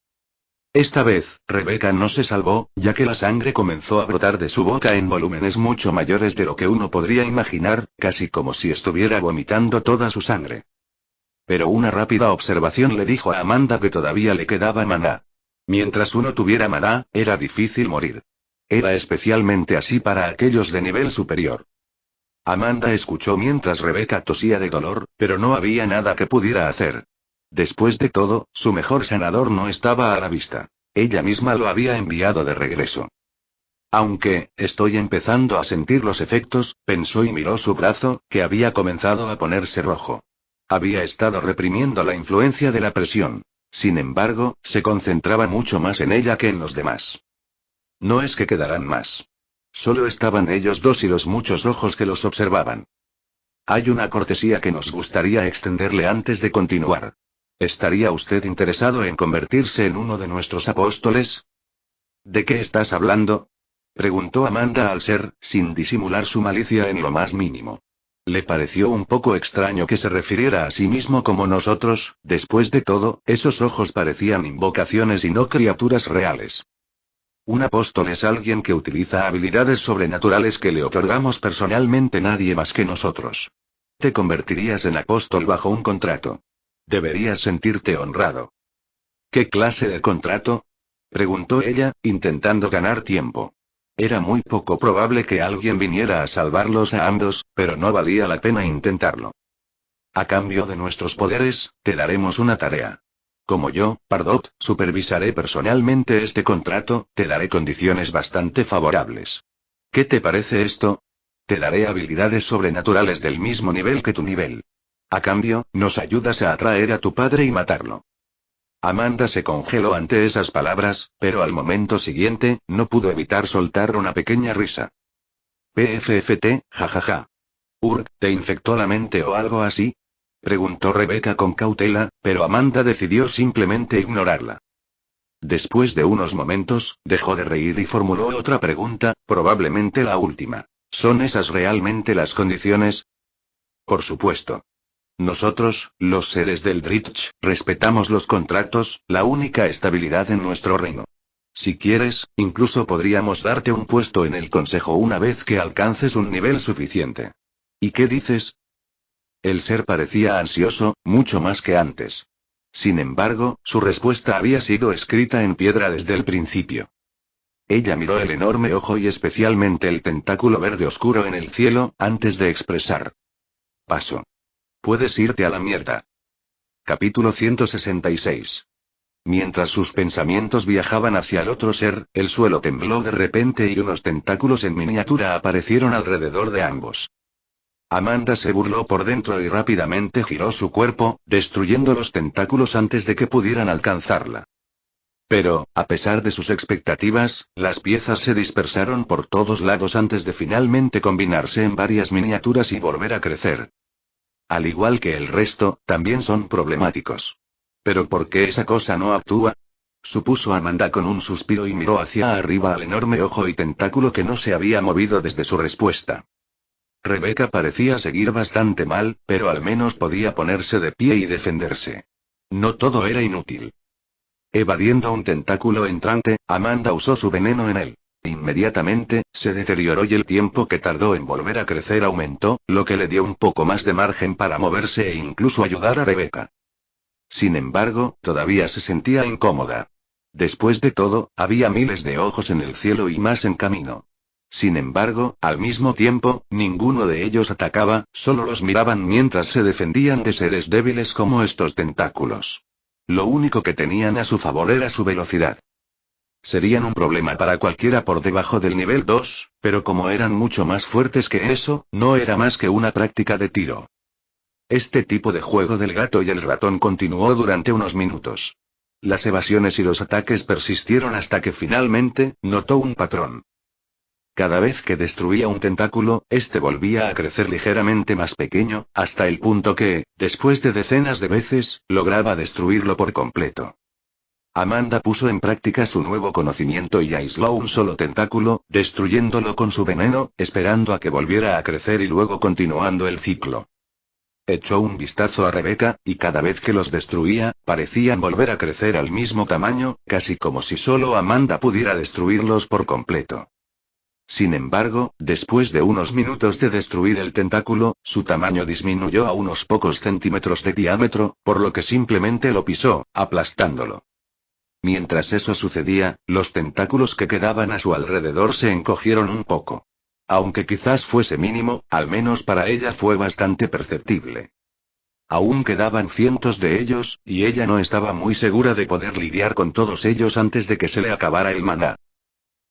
Esta vez, Rebecca no se salvó, ya que la sangre comenzó a brotar de su boca en volúmenes mucho mayores de lo que uno podría imaginar, casi como si estuviera vomitando toda su sangre. Pero una rápida observación le dijo a Amanda que todavía le quedaba maná. Mientras uno tuviera maná, era difícil morir. Era especialmente así para aquellos de nivel superior. Amanda escuchó mientras Rebecca tosía de dolor, pero no había nada que pudiera hacer. Después de todo, su mejor sanador no estaba a la vista. Ella misma lo había enviado de regreso. Aunque, estoy empezando a sentir los efectos, pensó y miró su brazo, que había comenzado a ponerse rojo. Había estado reprimiendo la influencia de la presión. Sin embargo, se concentraba mucho más en ella que en los demás. No es que quedaran más. Solo estaban ellos dos y los muchos ojos que los observaban. Hay una cortesía que nos gustaría extenderle antes de continuar. ¿Estaría usted interesado en convertirse en uno de nuestros apóstoles? ¿De qué estás hablando?, preguntó Amanda al ser, sin disimular su malicia en lo más mínimo. Le pareció un poco extraño que se refiriera a sí mismo como nosotros, después de todo, esos ojos parecían invocaciones y no criaturas reales. Un apóstol es alguien que utiliza habilidades sobrenaturales que le otorgamos personalmente nadie más que nosotros. Te convertirías en apóstol bajo un contrato. Deberías sentirte honrado. ¿Qué clase de contrato?, preguntó ella, intentando ganar tiempo. Era muy poco probable que alguien viniera a salvarlos a ambos, pero no valía la pena intentarlo. A cambio de nuestros poderes, te daremos una tarea. Como yo, Pardot, supervisaré personalmente este contrato, te daré condiciones bastante favorables. ¿Qué te parece esto? Te daré habilidades sobrenaturales del mismo nivel que tu nivel. A cambio, nos ayudas a atraer a tu padre y matarlo. Amanda se congeló ante esas palabras, pero al momento siguiente, no pudo evitar soltar una pequeña risa. PFFT, jajaja. ¿Te infectó la mente o algo así?, preguntó Rebecca con cautela, pero Amanda decidió simplemente ignorarla. Después de unos momentos, dejó de reír y formuló otra pregunta, probablemente la última. ¿Son esas realmente las condiciones? Por supuesto. Nosotros, los seres del Dritch, respetamos los contratos, la única estabilidad en nuestro reino. Si quieres, incluso podríamos darte un puesto en el consejo una vez que alcances un nivel suficiente. ¿Y qué dices? El ser parecía ansioso, mucho más que antes. Sin embargo, su respuesta había sido escrita en piedra desde el principio. Ella miró el enorme ojo y especialmente el tentáculo verde oscuro en el cielo, antes de expresar. Paso. Puedes irte a la mierda. Capítulo 166. Mientras sus pensamientos viajaban hacia el otro ser, el suelo tembló de repente y unos tentáculos en miniatura aparecieron alrededor de ambos. Amanda se burló por dentro y rápidamente giró su cuerpo, destruyendo los tentáculos antes de que pudieran alcanzarla. Pero, a pesar de sus expectativas, las piezas se dispersaron por todos lados antes de finalmente combinarse en varias miniaturas y volver a crecer. Al igual que el resto, también son problemáticos. ¿Pero por qué esa cosa no actúa?, supuso Amanda con un suspiro y miró hacia arriba al enorme ojo y tentáculo que no se había movido desde su respuesta. Rebecca parecía seguir bastante mal, pero al menos podía ponerse de pie y defenderse. No todo era inútil. Evadiendo un tentáculo entrante, Amanda usó su veneno en él. Inmediatamente, se deterioró y el tiempo que tardó en volver a crecer aumentó, lo que le dio un poco más de margen para moverse e incluso ayudar a Rebecca. Sin embargo, todavía se sentía incómoda. Después de todo, había miles de ojos en el cielo y más en camino. Sin embargo, al mismo tiempo, ninguno de ellos atacaba, solo los miraban mientras se defendían de seres débiles como estos tentáculos. Lo único que tenían a su favor era su velocidad. Serían un problema para cualquiera por debajo del nivel 2, pero como eran mucho más fuertes que eso, no era más que una práctica de tiro. Este tipo de juego del gato y el ratón continuó durante unos minutos. Las evasiones y los ataques persistieron hasta que finalmente, notó un patrón. Cada vez que destruía un tentáculo, este volvía a crecer ligeramente más pequeño, hasta el punto que, después de decenas de veces, lograba destruirlo por completo. Amanda puso en práctica su nuevo conocimiento y aisló un solo tentáculo, destruyéndolo con su veneno, esperando a que volviera a crecer y luego continuando el ciclo. Echó un vistazo a Rebecca, y cada vez que los destruía, parecían volver a crecer al mismo tamaño, casi como si solo Amanda pudiera destruirlos por completo. Sin embargo, después de unos minutos de destruir el tentáculo, su tamaño disminuyó a unos pocos centímetros de diámetro, por lo que simplemente lo pisó, aplastándolo. Mientras eso sucedía, los tentáculos que quedaban a su alrededor se encogieron un poco. Aunque quizás fuese mínimo, al menos para ella fue bastante perceptible. Aún quedaban cientos de ellos, y ella no estaba muy segura de poder lidiar con todos ellos antes de que se le acabara el maná.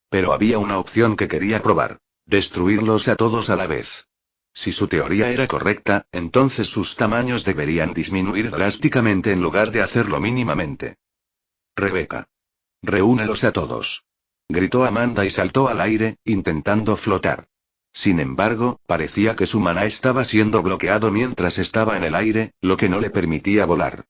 Pero había una opción que quería probar: destruirlos a todos a la vez. Si su teoría era correcta, entonces sus tamaños deberían disminuir drásticamente en lugar de hacerlo mínimamente. Rebecca. Reúnelos a todos. Gritó Amanda y saltó al aire, intentando flotar. Sin embargo, parecía que su maná estaba siendo bloqueado mientras estaba en el aire, lo que no le permitía volar.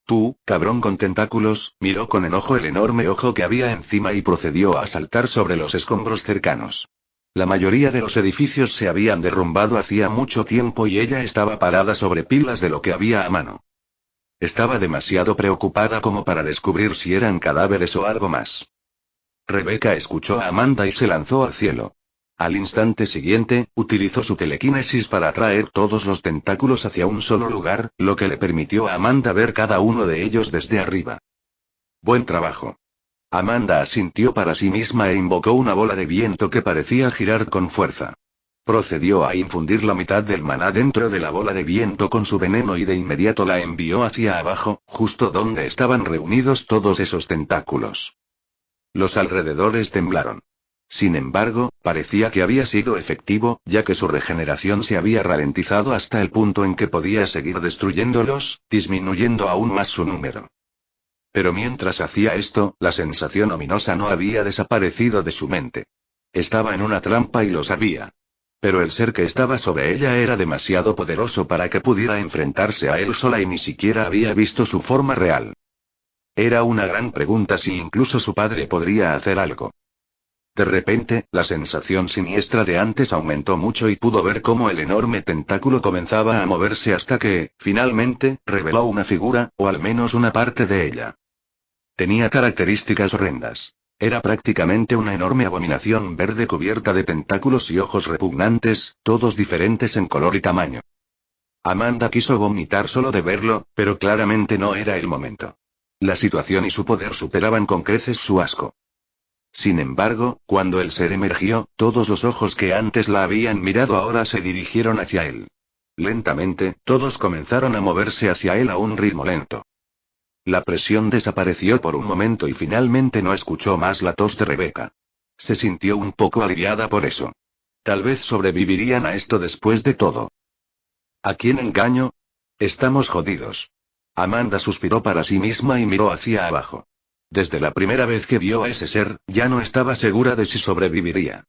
Tú, cabrón con tentáculos, miró con enojo el enorme ojo que había encima y procedió a saltar sobre los escombros cercanos. La mayoría de los edificios se habían derrumbado hacía mucho tiempo y ella estaba parada sobre pilas de lo que había a mano. Estaba demasiado preocupada como para descubrir si eran cadáveres o algo más. Rebecca escuchó a Amanda y se lanzó al cielo. Al instante siguiente, utilizó su telequinesis para atraer todos los tentáculos hacia un solo lugar, lo que le permitió a Amanda ver cada uno de ellos desde arriba. Buen trabajo. Amanda asintió para sí misma e invocó una bola de viento que parecía girar con fuerza. Procedió a infundir la mitad del maná dentro de la bola de viento con su veneno y de inmediato la envió hacia abajo, justo donde estaban reunidos todos esos tentáculos. Los alrededores temblaron. Sin embargo, parecía que había sido efectivo, ya que su regeneración se había ralentizado hasta el punto en que podía seguir destruyéndolos, disminuyendo aún más su número. Pero mientras hacía esto, la sensación ominosa no había desaparecido de su mente. Estaba en una trampa y lo sabía. Pero el ser que estaba sobre ella era demasiado poderoso para que pudiera enfrentarse a él sola y ni siquiera había visto su forma real. Era una gran pregunta si incluso su padre podría hacer algo. De repente, la sensación siniestra de antes aumentó mucho y pudo ver cómo el enorme tentáculo comenzaba a moverse hasta que, finalmente, reveló una figura, o al menos una parte de ella. Tenía características horrendas. Era prácticamente una enorme abominación verde cubierta de tentáculos y ojos repugnantes, todos diferentes en color y tamaño. Amanda quiso vomitar solo de verlo, pero claramente no era el momento. La situación y su poder superaban con creces su asco. Sin embargo, cuando el ser emergió, todos los ojos que antes la habían mirado ahora se dirigieron hacia él. Lentamente, todos comenzaron a moverse hacia él a un ritmo lento. La presión desapareció por un momento y finalmente no escuchó más la tos de Rebecca. Se sintió un poco aliviada por eso. Tal vez sobrevivirían a esto después de todo. ¿A quién engaño? Estamos jodidos. Amanda suspiró para sí misma y miró hacia abajo. Desde la primera vez que vio a ese ser, ya no estaba segura de si sobreviviría.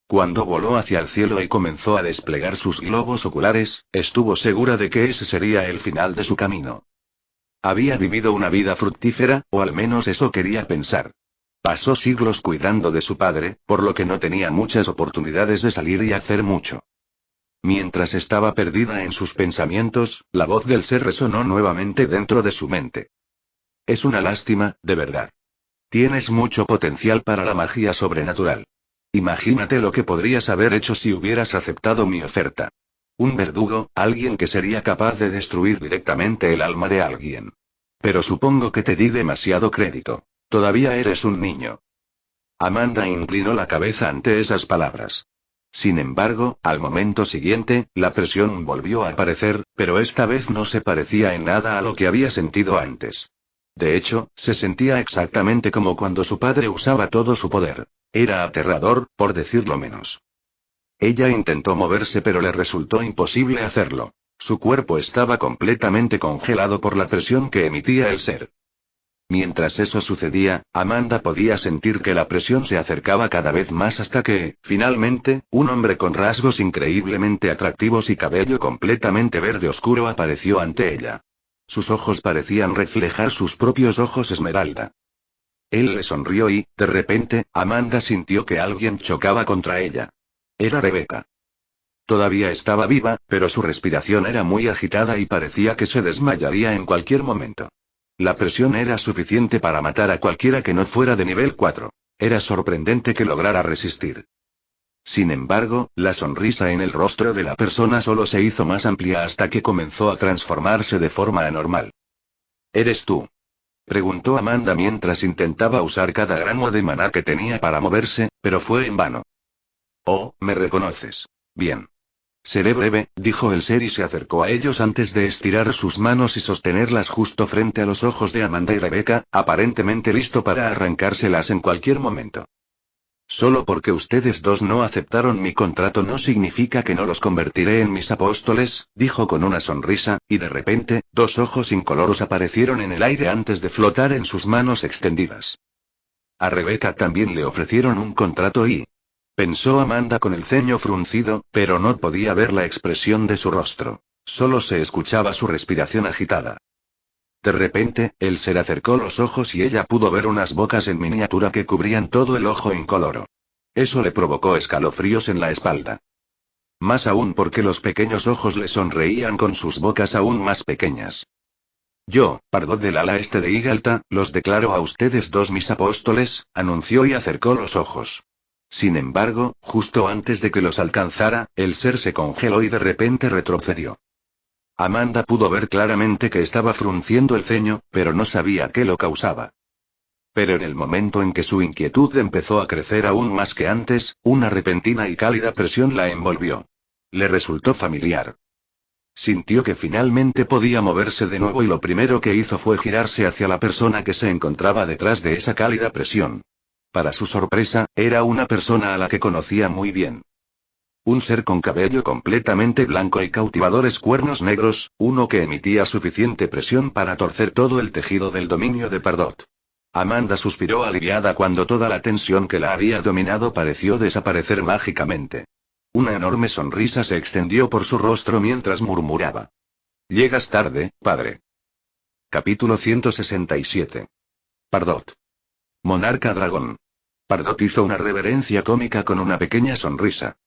Cuando voló hacia el cielo y comenzó a desplegar sus globos oculares, estuvo segura de que ese sería el final de su camino. Había vivido una vida fructífera, o al menos eso quería pensar. Pasó siglos cuidando de su padre, por lo que no tenía muchas oportunidades de salir y hacer mucho. Mientras estaba perdida en sus pensamientos, la voz del ser resonó nuevamente dentro de su mente. Es una lástima, de verdad. Tienes mucho potencial para la magia sobrenatural. Imagínate lo que podrías haber hecho si hubieras aceptado mi oferta. Un verdugo, alguien que sería capaz de destruir directamente el alma de alguien. Pero supongo que te di demasiado crédito. Todavía eres un niño. Amanda inclinó la cabeza ante esas palabras. Sin embargo, al momento siguiente, la presión volvió a aparecer, pero esta vez no se parecía en nada a lo que había sentido antes. De hecho, se sentía exactamente como cuando su padre usaba todo su poder. Era aterrador, por decirlo menos. Ella intentó moverse pero le resultó imposible hacerlo. Su cuerpo estaba completamente congelado por la presión que emitía el ser. Mientras eso sucedía, Amanda podía sentir que la presión se acercaba cada vez más hasta que, finalmente, un hombre con rasgos increíblemente atractivos y cabello completamente verde oscuro apareció ante ella. Sus ojos parecían reflejar sus propios ojos esmeralda. Él le sonrió y, de repente, Amanda sintió que alguien chocaba contra ella. Era Rebecca. Todavía estaba viva, pero su respiración era muy agitada y parecía que se desmayaría en cualquier momento. La presión era suficiente para matar a cualquiera que no fuera de nivel 4. Era sorprendente que lograra resistir. Sin embargo, la sonrisa en el rostro de la persona solo se hizo más amplia hasta que comenzó a transformarse de forma anormal. ¿Eres tú?, preguntó Amanda mientras intentaba usar cada gramo de maná que tenía para moverse, pero fue en vano. Oh, ¿me reconoces? Bien. Seré breve, dijo el ser y se acercó a ellos antes de estirar sus manos y sostenerlas justo frente a los ojos de Amanda y Rebecca, aparentemente listo para arrancárselas en cualquier momento. Solo porque ustedes dos no aceptaron mi contrato no significa que no los convertiré en mis apóstoles, dijo con una sonrisa, y de repente, dos ojos incoloros aparecieron en el aire antes de flotar en sus manos extendidas. A Rebecca también le ofrecieron un contrato y... pensó Amanda con el ceño fruncido, pero no podía ver la expresión de su rostro. Solo se escuchaba su respiración agitada. De repente, el ser acercó los ojos y ella pudo ver unas bocas en miniatura que cubrían todo el ojo incoloro. Eso le provocó escalofríos en la espalda. Más aún porque los pequeños ojos le sonreían con sus bocas aún más pequeñas. Yo, Pardot del ala este de Igalta, los declaro a ustedes dos mis apóstoles, anunció y acercó los ojos. Sin embargo, justo antes de que los alcanzara, el ser se congeló y de repente retrocedió. Amanda pudo ver claramente que estaba frunciendo el ceño, pero no sabía qué lo causaba. Pero en el momento en que su inquietud empezó a crecer aún más que antes, una repentina y cálida presión la envolvió. Le resultó familiar. Sintió que finalmente podía moverse de nuevo y lo primero que hizo fue girarse hacia la persona que se encontraba detrás de esa cálida presión. Para su sorpresa, era una persona a la que conocía muy bien. Un ser con cabello completamente blanco y cautivadores cuernos negros, uno que emitía suficiente presión para torcer todo el tejido del dominio de Pardot. Amanda suspiró aliviada cuando toda la tensión que la había dominado pareció desaparecer mágicamente. Una enorme sonrisa se extendió por su rostro mientras murmuraba. Llegas tarde, padre. Capítulo 167. Pardot. Monarca dragón. Pardot hizo una reverencia cómica con una pequeña sonrisa.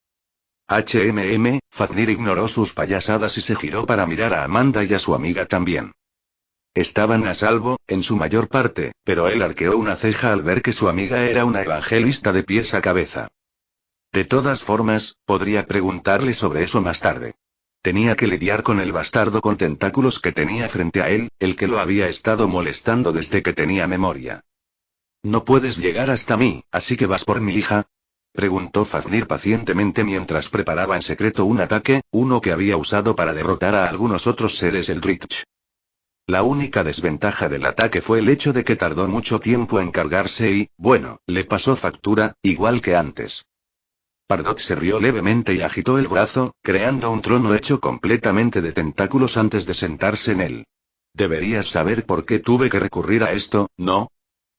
Fafnir ignoró sus payasadas y se giró para mirar a Amanda y a su amiga también. Estaban a salvo, en su mayor parte, pero él arqueó una ceja al ver que su amiga era una evangelista de pies a cabeza. De todas formas, podría preguntarle sobre eso más tarde. Tenía que lidiar con el bastardo con tentáculos que tenía frente a él, el que lo había estado molestando desde que tenía memoria. No puedes llegar hasta mí, así que vas por mi hija, preguntó Fafnir pacientemente mientras preparaba en secreto un ataque, uno que había usado para derrotar a algunos otros seres Eldritch. La única desventaja del ataque fue el hecho de que tardó mucho tiempo en cargarse y, bueno, le pasó factura, igual que antes. Pardot se rió levemente y agitó el brazo, creando un trono hecho completamente de tentáculos antes de sentarse en él. Deberías saber por qué tuve que recurrir a esto, ¿no?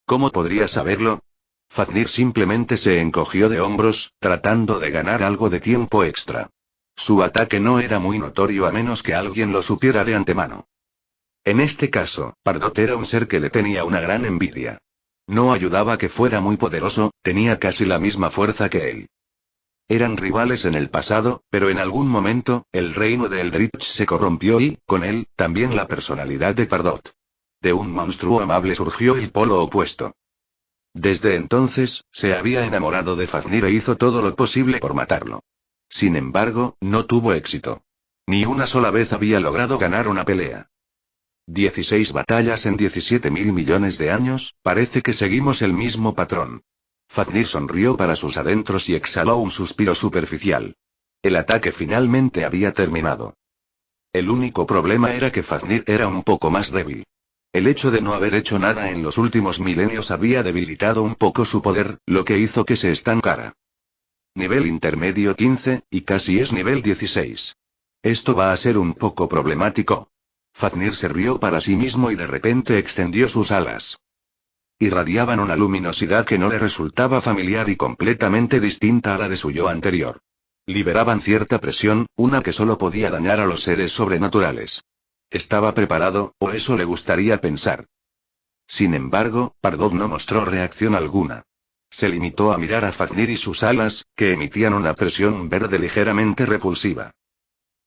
¿Cómo podría saberlo? Fafnir simplemente se encogió de hombros, tratando de ganar algo de tiempo extra. Su ataque no era muy notorio a menos que alguien lo supiera de antemano. En este caso, Pardot era un ser que le tenía una gran envidia. No ayudaba que fuera muy poderoso, tenía casi la misma fuerza que él. Eran rivales en el pasado, pero en algún momento, el reino de Eldritch se corrompió y, con él, también la personalidad de Pardot. De un monstruo amable surgió el polo opuesto. Desde entonces, se había enamorado de Fafnir e hizo todo lo posible por matarlo. Sin embargo, no tuvo éxito. Ni una sola vez había logrado ganar una pelea. 16 batallas en 17.000 millones de años, parece que seguimos el mismo patrón. Fafnir sonrió para sus adentros y exhaló un suspiro superficial. El ataque finalmente había terminado. El único problema era que Fafnir era un poco más débil. El hecho de no haber hecho nada en los últimos milenios había debilitado un poco su poder, lo que hizo que se estancara. Nivel intermedio 15, y casi es nivel 16. Esto va a ser un poco problemático. Fafnir se rió para sí mismo y de repente extendió sus alas. Irradiaban una luminosidad que no le resultaba familiar y completamente distinta a la de su yo anterior. Liberaban cierta presión, una que solo podía dañar a los seres sobrenaturales. Estaba preparado, o eso le gustaría pensar. Sin embargo, Pardot no mostró reacción alguna. Se limitó a mirar a Fafnir y sus alas, que emitían una presión verde ligeramente repulsiva.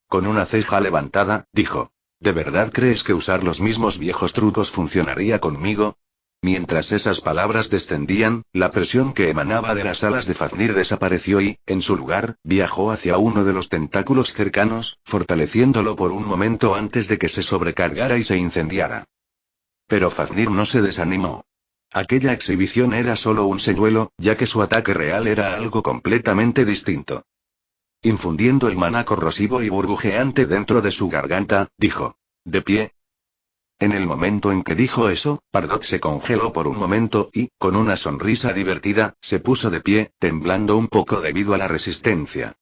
Con una ceja levantada, dijo: ¿De verdad crees que usar los mismos viejos trucos funcionaría conmigo? Mientras esas palabras descendían, la presión que emanaba de las alas de Fafnir desapareció y, en su lugar, viajó hacia uno de los tentáculos cercanos, fortaleciéndolo por un momento antes de que se sobrecargara y se incendiara. Pero Fafnir no se desanimó. Aquella exhibición era solo un señuelo, ya que su ataque real era algo completamente distinto. Infundiendo el maná corrosivo y burbujeante dentro de su garganta, dijo: ¿De pie? En el momento en que dijo eso, Pardot se congeló por un momento y, con una sonrisa divertida, se puso de pie, temblando un poco debido a la resistencia.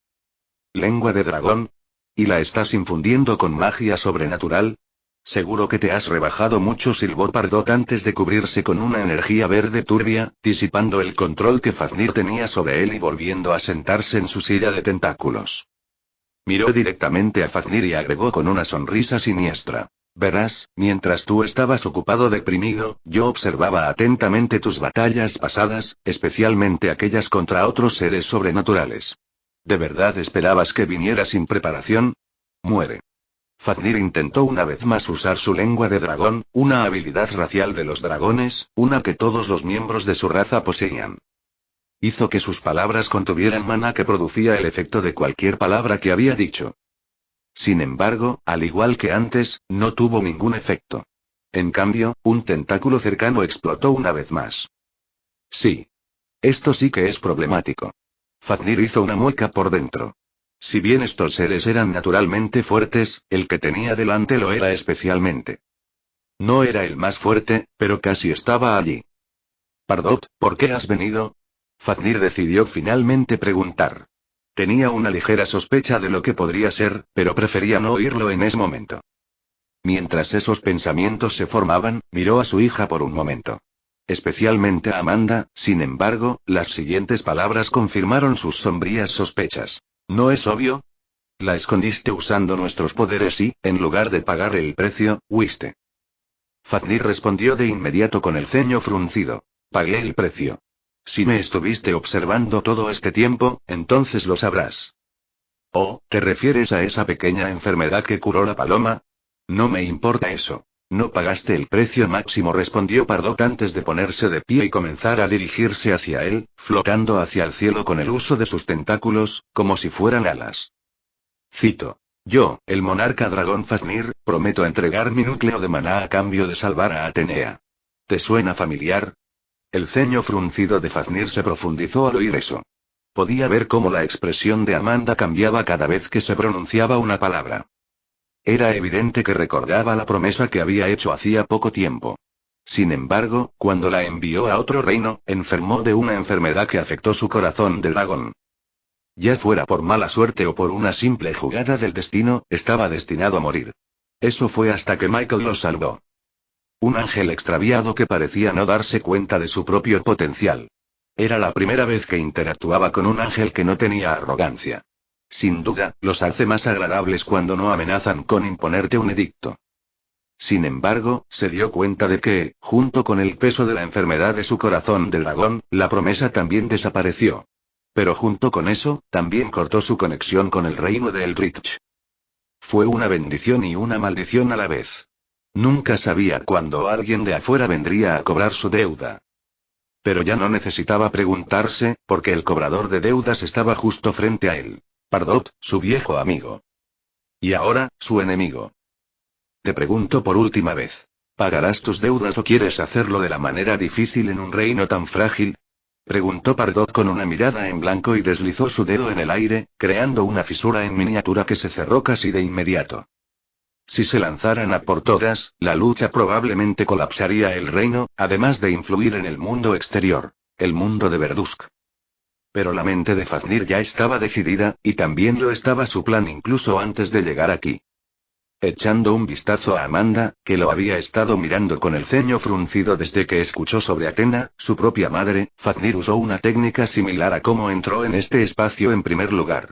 ¿Lengua de dragón? ¿Y la estás infundiendo con magia sobrenatural? Seguro que te has rebajado mucho, silbó Pardot antes de cubrirse con una energía verde turbia, disipando el control que Fafnir tenía sobre él y volviendo a sentarse en su silla de tentáculos. Miró directamente a Fafnir y agregó con una sonrisa siniestra: verás, mientras tú estabas ocupado deprimido, yo observaba atentamente tus batallas pasadas, especialmente aquellas contra otros seres sobrenaturales. ¿De verdad esperabas que viniera sin preparación? Muere. Fafnir intentó una vez más usar su lengua de dragón, una habilidad racial de los dragones, una que todos los miembros de su raza poseían. Hizo que sus palabras contuvieran maná que producía el efecto de cualquier palabra que había dicho. Sin embargo, al igual que antes, no tuvo ningún efecto. En cambio, un tentáculo cercano explotó una vez más. Sí. Esto sí que es problemático. Fafnir hizo una mueca por dentro. Si bien estos seres eran naturalmente fuertes, el que tenía delante lo era especialmente. No era el más fuerte, pero casi estaba allí. Pardot, ¿por qué has venido? Fafnir decidió finalmente preguntar. Tenía una ligera sospecha de lo que podría ser, pero prefería no oírlo en ese momento. Mientras esos pensamientos se formaban, miró a su hija por un momento. Especialmente a Amanda, sin embargo, las siguientes palabras confirmaron sus sombrías sospechas. ¿No es obvio? La escondiste usando nuestros poderes y, en lugar de pagar el precio, huiste. Fafnir respondió de inmediato con el ceño fruncido. Pagué el precio. Si me estuviste observando todo este tiempo, entonces lo sabrás. Oh, ¿te refieres a esa pequeña enfermedad que curó la paloma? No me importa eso. No pagaste el precio máximo, respondió Pardot antes de ponerse de pie y comenzar a dirigirse hacia él, flotando hacia el cielo con el uso de sus tentáculos, como si fueran alas. Cito. Yo, el monarca dragón Fafnir, prometo entregar mi núcleo de maná a cambio de salvar a Atenea. ¿Te suena familiar? El ceño fruncido de Fafnir se profundizó al oír eso. Podía ver cómo la expresión de Amanda cambiaba cada vez que se pronunciaba una palabra. Era evidente que recordaba la promesa que había hecho hacía poco tiempo. Sin embargo, cuando la envió a otro reino, enfermó de una enfermedad que afectó su corazón de dragón. Ya fuera por mala suerte o por una simple jugada del destino, estaba destinado a morir. Eso fue hasta que Michael lo salvó. Un ángel extraviado que parecía no darse cuenta de su propio potencial. Era la primera vez que interactuaba con un ángel que no tenía arrogancia. Sin duda, los hace más agradables cuando no amenazan con imponerte un edicto. Sin embargo, se dio cuenta de que, junto con el peso de la enfermedad de su corazón de dragón, la promesa también desapareció. Pero junto con eso, también cortó su conexión con el reino de Eldritch. Fue una bendición y una maldición a la vez. Nunca sabía cuándo alguien de afuera vendría a cobrar su deuda. Pero ya no necesitaba preguntarse, porque el cobrador de deudas estaba justo frente a él. Pardot, su viejo amigo. Y ahora, su enemigo. Te pregunto por última vez. ¿Pagarás tus deudas o quieres hacerlo de la manera difícil en un reino tan frágil? Preguntó Pardot con una mirada en blanco y deslizó su dedo en el aire, creando una fisura en miniatura que se cerró casi de inmediato. Si se lanzaran a por todas, la lucha probablemente colapsaría el reino, además de influir en el mundo exterior, el mundo de Verdusk. Pero la mente de Fafnir ya estaba decidida, y también lo estaba su plan incluso antes de llegar aquí. Echando un vistazo a Amanda, que lo había estado mirando con el ceño fruncido desde que escuchó sobre Athena, su propia madre, Fafnir usó una técnica similar a cómo entró en este espacio en primer lugar.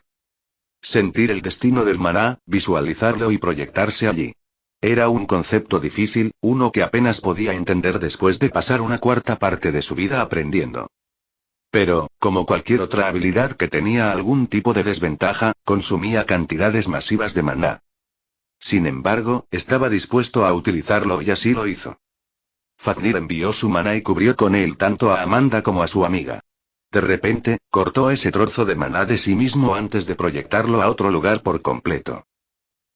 Sentir el destino del maná, visualizarlo y proyectarse allí. Era un concepto difícil, uno que apenas podía entender después de pasar una cuarta parte de su vida aprendiendo. Pero, como cualquier otra habilidad que tenía algún tipo de desventaja, consumía cantidades masivas de maná. Sin embargo, estaba dispuesto a utilizarlo y así lo hizo. Fafnir envió su maná y cubrió con él tanto a Amanda como a su amiga. De repente, cortó ese trozo de maná de sí mismo antes de proyectarlo a otro lugar por completo.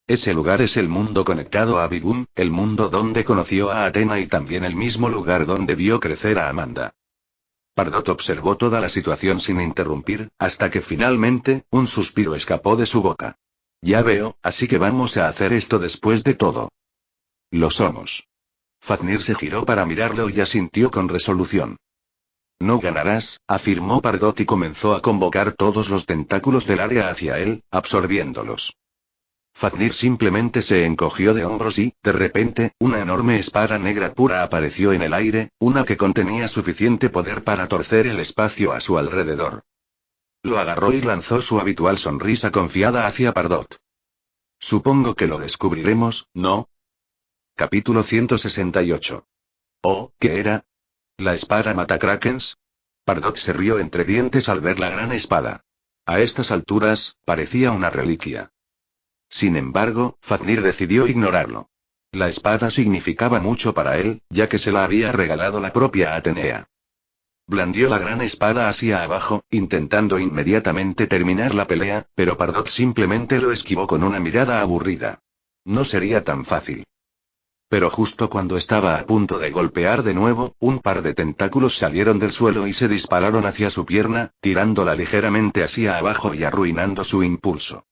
Ese lugar es el mundo conectado a Bibum, el mundo donde conoció a Athena y también el mismo lugar donde vio crecer a Amanda. Pardot observó toda la situación sin interrumpir, hasta que finalmente, un suspiro escapó de su boca. Ya veo, así que vamos a hacer esto después de todo. Lo somos. Fafnir se giró para mirarlo y asintió con resolución. No ganarás, afirmó Pardot y comenzó a convocar todos los tentáculos del área hacia él, absorbiéndolos. Fafnir simplemente se encogió de hombros y, de repente, una enorme espada negra pura apareció en el aire, una que contenía suficiente poder para torcer el espacio a su alrededor. Lo agarró y lanzó su habitual sonrisa confiada hacia Pardot. Supongo que lo descubriremos, ¿no? Capítulo 168. Oh, ¿qué era? ¿La espada Matakrakens? Pardot se rió entre dientes al ver la gran espada. A estas alturas, parecía una reliquia. Sin embargo, Fafnir decidió ignorarlo. La espada significaba mucho para él, ya que se la había regalado la propia Atenea. Blandió la gran espada hacia abajo, intentando inmediatamente terminar la pelea, pero Pardot simplemente lo esquivó con una mirada aburrida. No sería tan fácil. Pero justo cuando estaba a punto de golpear de nuevo, un par de tentáculos salieron del suelo y se dispararon hacia su pierna, tirándola ligeramente hacia abajo y arruinando su impulso.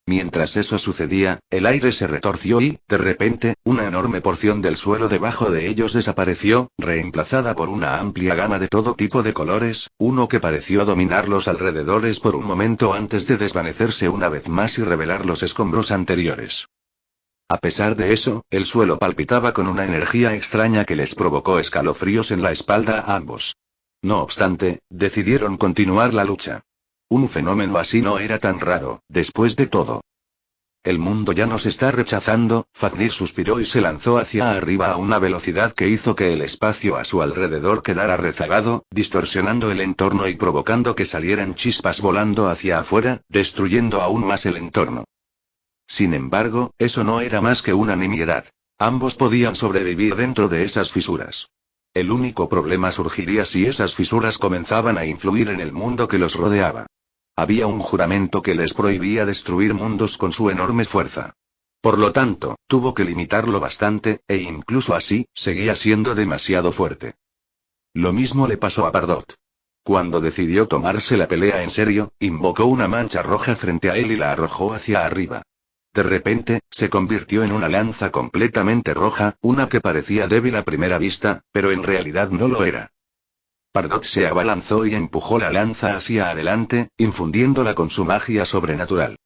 Mientras eso sucedía, el aire se retorció y, de repente, una enorme porción del suelo debajo de ellos desapareció, reemplazada por una amplia gama de todo tipo de colores, uno que pareció dominar los alrededores por un momento antes de desvanecerse una vez más y revelar los escombros anteriores. A pesar de eso, el suelo palpitaba con una energía extraña que les provocó escalofríos en la espalda a ambos. No obstante, decidieron continuar la lucha. Un fenómeno así no era tan raro, después de todo. El mundo ya nos está rechazando, Fafnir suspiró y se lanzó hacia arriba a una velocidad que hizo que el espacio a su alrededor quedara rezagado, distorsionando el entorno y provocando que salieran chispas volando hacia afuera, destruyendo aún más el entorno. Sin embargo, eso no era más que una nimiedad. Ambos podían sobrevivir dentro de esas fisuras. El único problema surgiría si esas fisuras comenzaban a influir en el mundo que los rodeaba. Había un juramento que les prohibía destruir mundos con su enorme fuerza. Por lo tanto, tuvo que limitarlo bastante, e incluso así, seguía siendo demasiado fuerte. Lo mismo le pasó a Pardot. Cuando decidió tomarse la pelea en serio, invocó una mancha roja frente a él y la arrojó hacia arriba. De repente, se convirtió en una lanza completamente roja, una que parecía débil a primera vista, pero en realidad no lo era. Pardot se abalanzó y empujó la lanza hacia adelante, infundiéndola con su magia sobrenatural.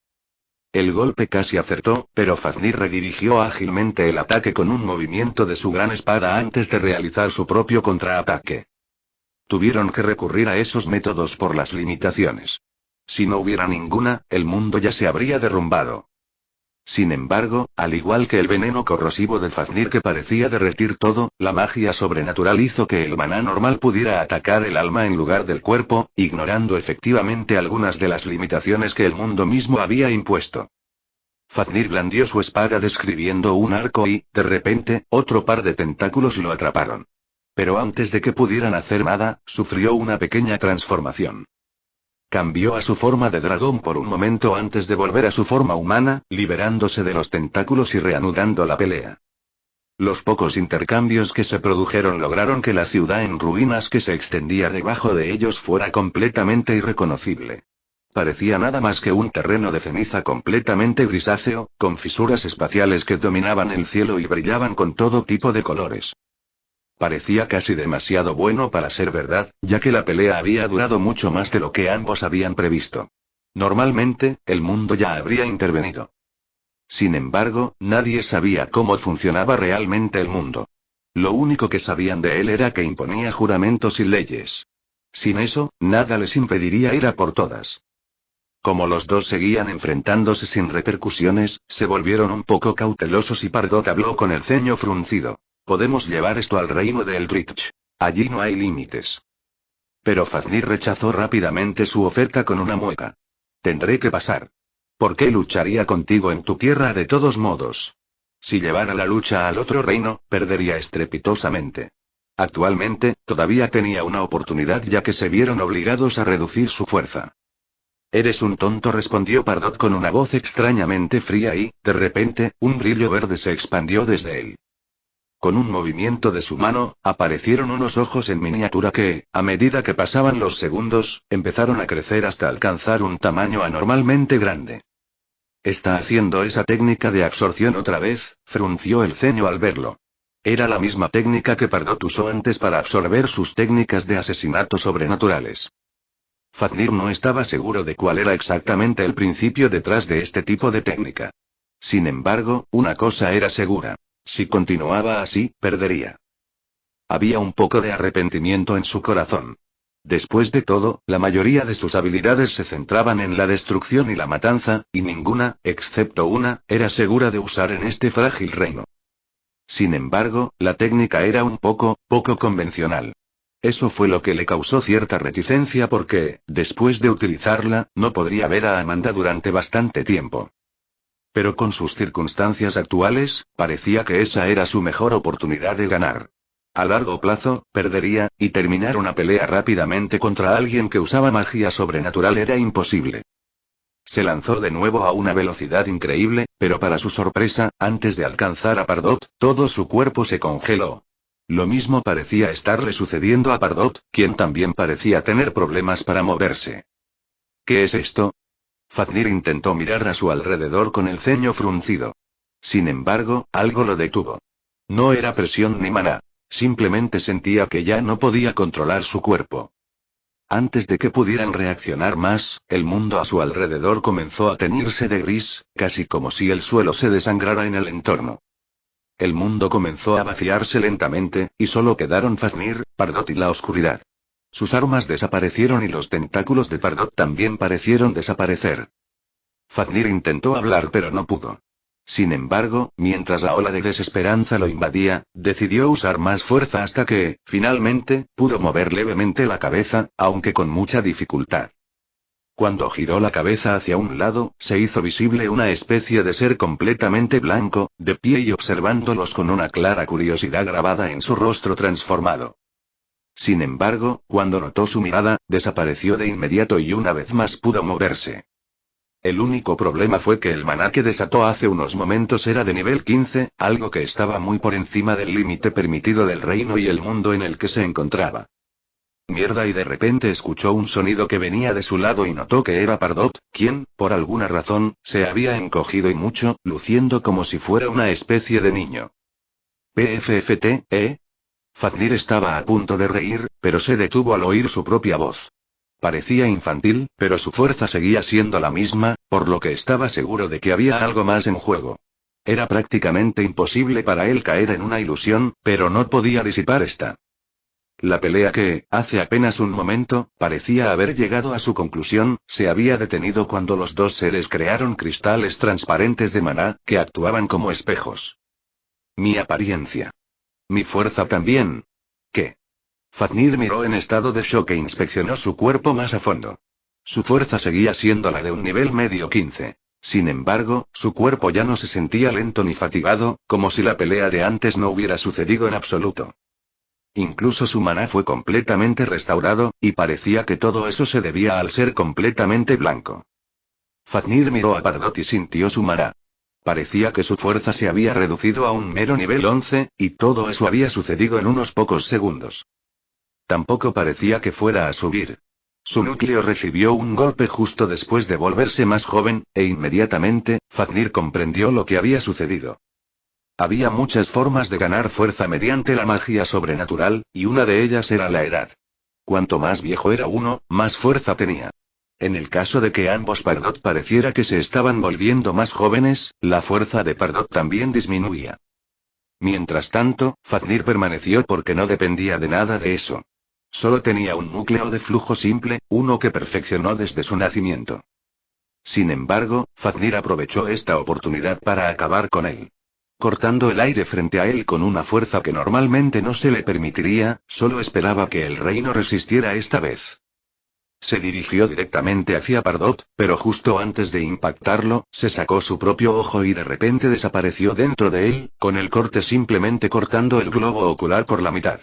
El golpe casi acertó, pero Fafnir redirigió ágilmente el ataque con un movimiento de su gran espada antes de realizar su propio contraataque. Tuvieron que recurrir a esos métodos por las limitaciones. Si no hubiera ninguna, el mundo ya se habría derrumbado. Sin embargo, al igual que el veneno corrosivo de Fafnir que parecía derretir todo, la magia sobrenatural hizo que el maná normal pudiera atacar el alma en lugar del cuerpo, ignorando efectivamente algunas de las limitaciones que el mundo mismo había impuesto. Fafnir blandió su espada describiendo un arco y, de repente, otro par de tentáculos lo atraparon. Pero antes de que pudieran hacer nada, sufrió una pequeña transformación. Cambió a su forma de dragón por un momento antes de volver a su forma humana, liberándose de los tentáculos y reanudando la pelea. Los pocos intercambios que se produjeron lograron que la ciudad en ruinas que se extendía debajo de ellos fuera completamente irreconocible. Parecía nada más que un terreno de ceniza completamente grisáceo, con fisuras espaciales que dominaban el cielo y brillaban con todo tipo de colores. Parecía casi demasiado bueno para ser verdad, ya que la pelea había durado mucho más de lo que ambos habían previsto. Normalmente, el mundo ya habría intervenido. Sin embargo, nadie sabía cómo funcionaba realmente el mundo. Lo único que sabían de él era que imponía juramentos y leyes. Sin eso, nada les impediría ir a por todas. Como los dos seguían enfrentándose sin repercusiones, se volvieron un poco cautelosos y Pardot habló con el ceño fruncido. Podemos llevar esto al reino de Eldritch. Allí no hay límites. Pero Fafnir rechazó rápidamente su oferta con una mueca. Tendré que pasar. ¿Por qué lucharía contigo en tu tierra de todos modos? Si llevara la lucha al otro reino, perdería estrepitosamente. Actualmente, todavía tenía una oportunidad ya que se vieron obligados a reducir su fuerza. Eres un tonto, respondió Pardot con una voz extrañamente fría y, de repente, un brillo verde se expandió desde él. Con un movimiento de su mano, aparecieron unos ojos en miniatura que, a medida que pasaban los segundos, empezaron a crecer hasta alcanzar un tamaño anormalmente grande. ¿Está haciendo esa técnica de absorción otra vez?, frunció el ceño al verlo. Era la misma técnica que Pardot usó antes para absorber sus técnicas de asesinato sobrenaturales. Fafnir no estaba seguro de cuál era exactamente el principio detrás de este tipo de técnica. Sin embargo, una cosa era segura. Si continuaba así, perdería. Había un poco de arrepentimiento en su corazón. Después de todo, la mayoría de sus habilidades se centraban en la destrucción y la matanza, y ninguna, excepto una, era segura de usar en este frágil reino. Sin embargo, la técnica era un poco convencional. Eso fue lo que le causó cierta reticencia porque, después de utilizarla, no podría ver a Amanda durante bastante tiempo. Pero con sus circunstancias actuales, parecía que esa era su mejor oportunidad de ganar. A largo plazo, perdería, y terminar una pelea rápidamente contra alguien que usaba magia sobrenatural era imposible. Se lanzó de nuevo a una velocidad increíble, pero para su sorpresa, antes de alcanzar a Pardot, todo su cuerpo se congeló. Lo mismo parecía estarle sucediendo a Pardot, quien también parecía tener problemas para moverse. ¿Qué es esto? Fafnir intentó mirar a su alrededor con el ceño fruncido. Sin embargo, algo lo detuvo. No era presión ni maná. Simplemente sentía que ya no podía controlar su cuerpo. Antes de que pudieran reaccionar más, el mundo a su alrededor comenzó a teñirse de gris, casi como si el suelo se desangrara en el entorno. El mundo comenzó a vaciarse lentamente, y solo quedaron Fafnir, Pardot y la oscuridad. Sus armas desaparecieron y los tentáculos de Pardot también parecieron desaparecer. Fafnir intentó hablar pero no pudo. Sin embargo, mientras la ola de desesperanza lo invadía, decidió usar más fuerza hasta que, finalmente, pudo mover levemente la cabeza, aunque con mucha dificultad. Cuando giró la cabeza hacia un lado, se hizo visible una especie de ser completamente blanco, de pie y observándolos con una clara curiosidad grabada en su rostro transformado. Sin embargo, cuando notó su mirada, desapareció de inmediato y una vez más pudo moverse. El único problema fue que el maná que desató hace unos momentos era de nivel 15, algo que estaba muy por encima del límite permitido del reino y el mundo en el que se encontraba. Mierda, y de repente escuchó un sonido que venía de su lado y notó que era Pardot, quien, por alguna razón, se había encogido y mucho, luciendo como si fuera una especie de niño. PFFT, ¿eh? Fafnir estaba a punto de reír, pero se detuvo al oír su propia voz. Parecía infantil, pero su fuerza seguía siendo la misma, por lo que estaba seguro de que había algo más en juego. Era prácticamente imposible para él caer en una ilusión, pero no podía disipar esta. La pelea que, hace apenas un momento, parecía haber llegado a su conclusión, se había detenido cuando los dos seres crearon cristales transparentes de maná, que actuaban como espejos. Mi apariencia. Mi fuerza también. ¿Qué? Fafnir miró en estado de shock e inspeccionó su cuerpo más a fondo. Su fuerza seguía siendo la de un nivel medio 15. Sin embargo, su cuerpo ya no se sentía lento ni fatigado, como si la pelea de antes no hubiera sucedido en absoluto. Incluso su maná fue completamente restaurado, y parecía que todo eso se debía al ser completamente blanco. Fafnir miró a Pardot y sintió su maná. Parecía que su fuerza se había reducido a un mero nivel 11, y todo eso había sucedido en unos pocos segundos. Tampoco parecía que fuera a subir. Su núcleo recibió un golpe justo después de volverse más joven, e inmediatamente, Fafnir comprendió lo que había sucedido. Había muchas formas de ganar fuerza mediante la magia sobrenatural, y una de ellas era la edad. Cuanto más viejo era uno, más fuerza tenía. En el caso de que ambos Pardot pareciera que se estaban volviendo más jóvenes, la fuerza de Pardot también disminuía. Mientras tanto, Fafnir permaneció porque no dependía de nada de eso. Solo tenía un núcleo de flujo simple, uno que perfeccionó desde su nacimiento. Sin embargo, Fafnir aprovechó esta oportunidad para acabar con él. Cortando el aire frente a él con una fuerza que normalmente no se le permitiría, solo esperaba que el reino resistiera esta vez. Se dirigió directamente hacia Pardot, pero justo antes de impactarlo, se sacó su propio ojo y de repente desapareció dentro de él, con el corte simplemente cortando el globo ocular por la mitad.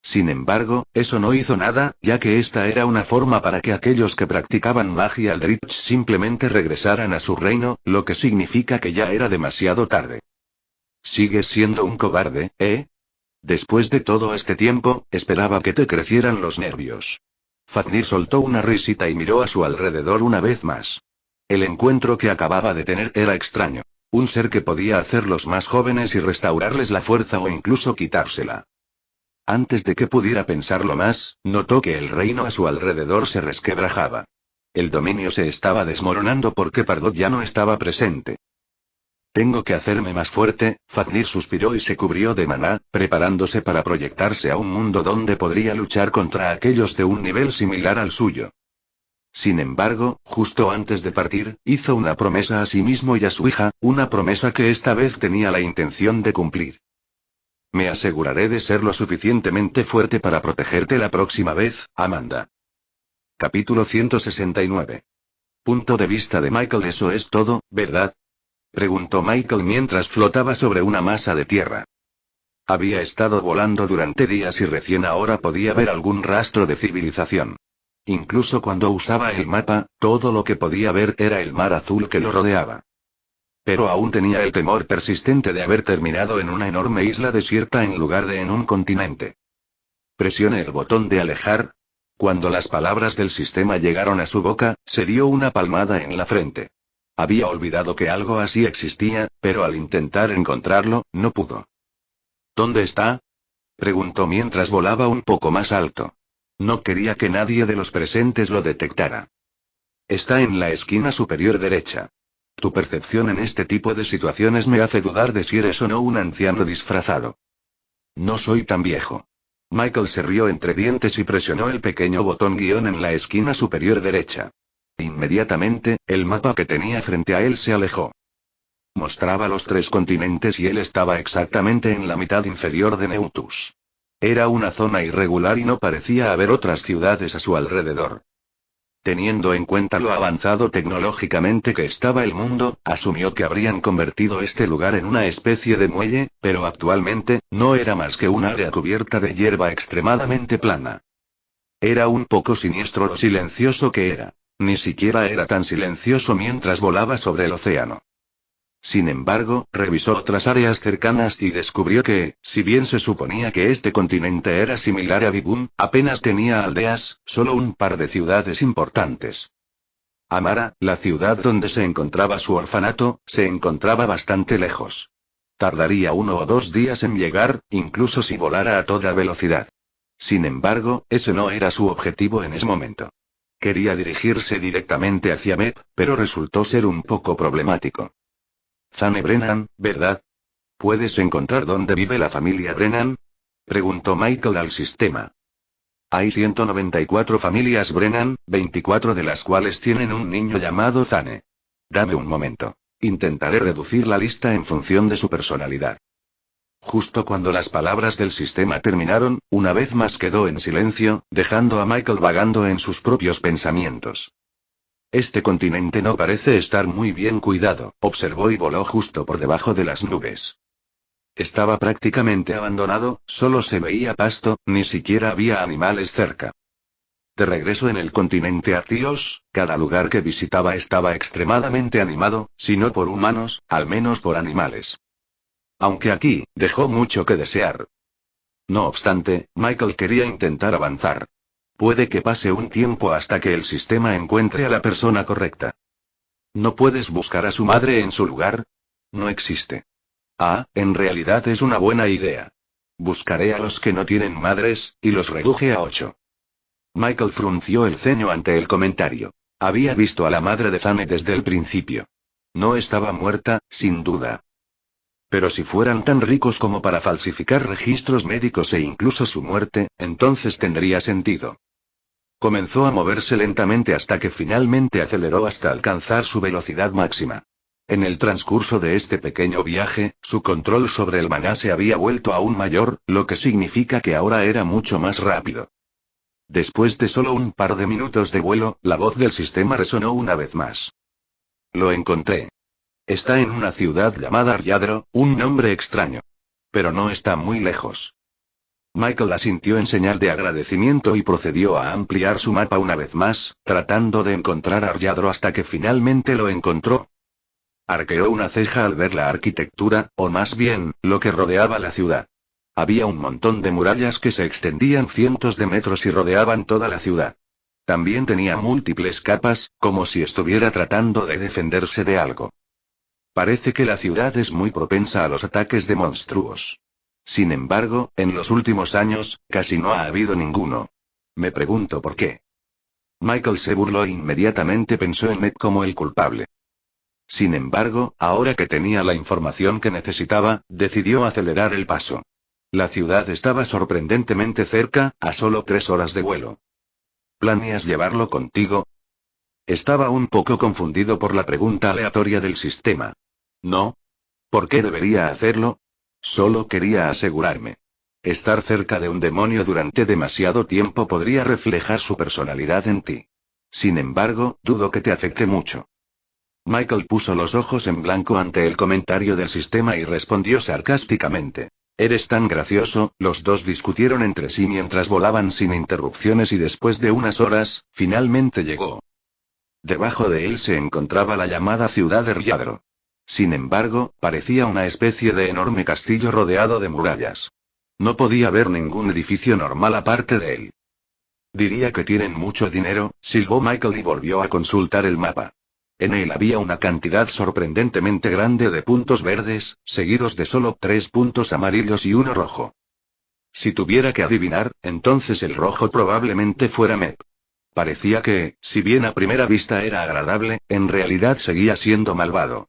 Sin embargo, eso no hizo nada, ya que esta era una forma para que aquellos que practicaban magia Aldrich simplemente regresaran a su reino, lo que significa que ya era demasiado tarde. Sigues siendo un cobarde, ¿eh? Después de todo este tiempo, esperaba que te crecieran los nervios. Fafnir soltó una risita y miró a su alrededor una vez más. El encuentro que acababa de tener era extraño. Un ser que podía hacerlos más jóvenes y restaurarles la fuerza o incluso quitársela. Antes de que pudiera pensarlo más, notó que el reino a su alrededor se resquebrajaba. El dominio se estaba desmoronando porque Pardot ya no estaba presente. Tengo que hacerme más fuerte, Fafnir suspiró y se cubrió de maná, preparándose para proyectarse a un mundo donde podría luchar contra aquellos de un nivel similar al suyo. Sin embargo, justo antes de partir, hizo una promesa a sí mismo y a su hija, una promesa que esta vez tenía la intención de cumplir. Me aseguraré de ser lo suficientemente fuerte para protegerte la próxima vez, Amanda. Capítulo 169. Punto de vista de Michael. Eso es todo, ¿verdad? Preguntó Michael mientras flotaba sobre una masa de tierra. Había estado volando durante días y recién ahora podía ver algún rastro de civilización. Incluso cuando usaba el mapa, todo lo que podía ver era el mar azul que lo rodeaba. Pero aún tenía el temor persistente de haber terminado en una enorme isla desierta en lugar de en un continente. Presione el botón de alejar. Cuando las palabras del sistema llegaron a su boca, se dio una palmada en la frente. Había olvidado que algo así existía, pero al intentar encontrarlo, no pudo. ¿Dónde está? Preguntó mientras volaba un poco más alto. No quería que nadie de los presentes lo detectara. Está en la esquina superior derecha. Tu percepción en este tipo de situaciones me hace dudar de si eres o no un anciano disfrazado. No soy tan viejo. Michael se rió entre dientes y presionó el pequeño botón guión en la esquina superior derecha. Inmediatamente, el mapa que tenía frente a él se alejó. Mostraba los 3 continentes y él estaba exactamente en la mitad inferior de Neutus. Era una zona irregular y no parecía haber otras ciudades a su alrededor. Teniendo en cuenta lo avanzado tecnológicamente que estaba el mundo, asumió que habrían convertido este lugar en una especie de muelle, pero actualmente, no era más que un área cubierta de hierba extremadamente plana. Era un poco siniestro lo silencioso que era. Ni siquiera era tan silencioso mientras volaba sobre el océano. Sin embargo, revisó otras áreas cercanas y descubrió que, si bien se suponía que este continente era similar a Bibun, apenas tenía aldeas, solo un par de ciudades importantes. Amara, la ciudad donde se encontraba su orfanato, se encontraba bastante lejos. Tardaría 1 o 2 días en llegar, incluso si volara a toda velocidad. Sin embargo, ese no era su objetivo en ese momento. Quería dirigirse directamente hacia Mep, pero resultó ser un poco problemático. Zane Brennan, ¿verdad? ¿Puedes encontrar dónde vive la familia Brennan? Preguntó Michael al sistema. Hay 194 familias Brennan, 24 de las cuales tienen un niño llamado Zane. Dame un momento. Intentaré reducir la lista en función de su personalidad. Justo cuando las palabras del sistema terminaron, una vez más quedó en silencio, dejando a Michael vagando en sus propios pensamientos. Este continente no parece estar muy bien cuidado, observó y voló justo por debajo de las nubes. Estaba prácticamente abandonado, solo se veía pasto, ni siquiera había animales cerca. De regreso en el continente Artios, cada lugar que visitaba estaba extremadamente animado, si no por humanos, al menos por animales. Aunque aquí, dejó mucho que desear. No obstante, Michael quería intentar avanzar. Puede que pase un tiempo hasta que el sistema encuentre a la persona correcta. ¿No puedes buscar a su madre en su lugar? No existe. Ah, en realidad es una buena idea. Buscaré a los que no tienen madres, y los reduje a 8. Michael frunció el ceño ante el comentario. Había visto a la madre de Zane desde el principio. No estaba muerta, sin duda. Pero si fueran tan ricos como para falsificar registros médicos e incluso su muerte, entonces tendría sentido. Comenzó a moverse lentamente hasta que finalmente aceleró hasta alcanzar su velocidad máxima. En el transcurso de este pequeño viaje, su control sobre el maná se había vuelto aún mayor, lo que significa que ahora era mucho más rápido. Después de solo un par de minutos de vuelo, la voz del sistema resonó una vez más. Lo encontré. Está en una ciudad llamada Aryadro, un nombre extraño. Pero no está muy lejos. Michael asintió en señal de agradecimiento y procedió a ampliar su mapa una vez más, tratando de encontrar Aryadro hasta que finalmente lo encontró. Arqueó una ceja al ver la arquitectura, o más bien, lo que rodeaba la ciudad. Había un montón de murallas que se extendían cientos de metros y rodeaban toda la ciudad. También tenía múltiples capas, como si estuviera tratando de defenderse de algo. Parece que la ciudad es muy propensa a los ataques de monstruos. Sin embargo, en los últimos años, casi no ha habido ninguno. Me pregunto por qué. Michael se burló e inmediatamente pensó en Ned como el culpable. Sin embargo, ahora que tenía la información que necesitaba, decidió acelerar el paso. La ciudad estaba sorprendentemente cerca, a solo 3 horas de vuelo. ¿Planeas llevarlo contigo? Estaba un poco confundido por la pregunta aleatoria del sistema. No. ¿Por qué debería hacerlo? Solo quería asegurarme. Estar cerca de un demonio durante demasiado tiempo podría reflejar su personalidad en ti. Sin embargo, dudo que te afecte mucho. Michael puso los ojos en blanco ante el comentario del sistema y respondió sarcásticamente. Eres tan gracioso. Los dos discutieron entre sí mientras volaban sin interrupciones y después de unas horas, finalmente llegó. Debajo de él se encontraba la llamada ciudad de Ryadro. Sin embargo, parecía una especie de enorme castillo rodeado de murallas. No podía ver ningún edificio normal aparte de él. Diría que tienen mucho dinero, silbó Michael y volvió a consultar el mapa. En él había una cantidad sorprendentemente grande de puntos verdes, seguidos de solo 3 puntos amarillos y uno rojo. Si tuviera que adivinar, entonces el rojo probablemente fuera Mep. Parecía que, si bien a primera vista era agradable, en realidad seguía siendo malvado.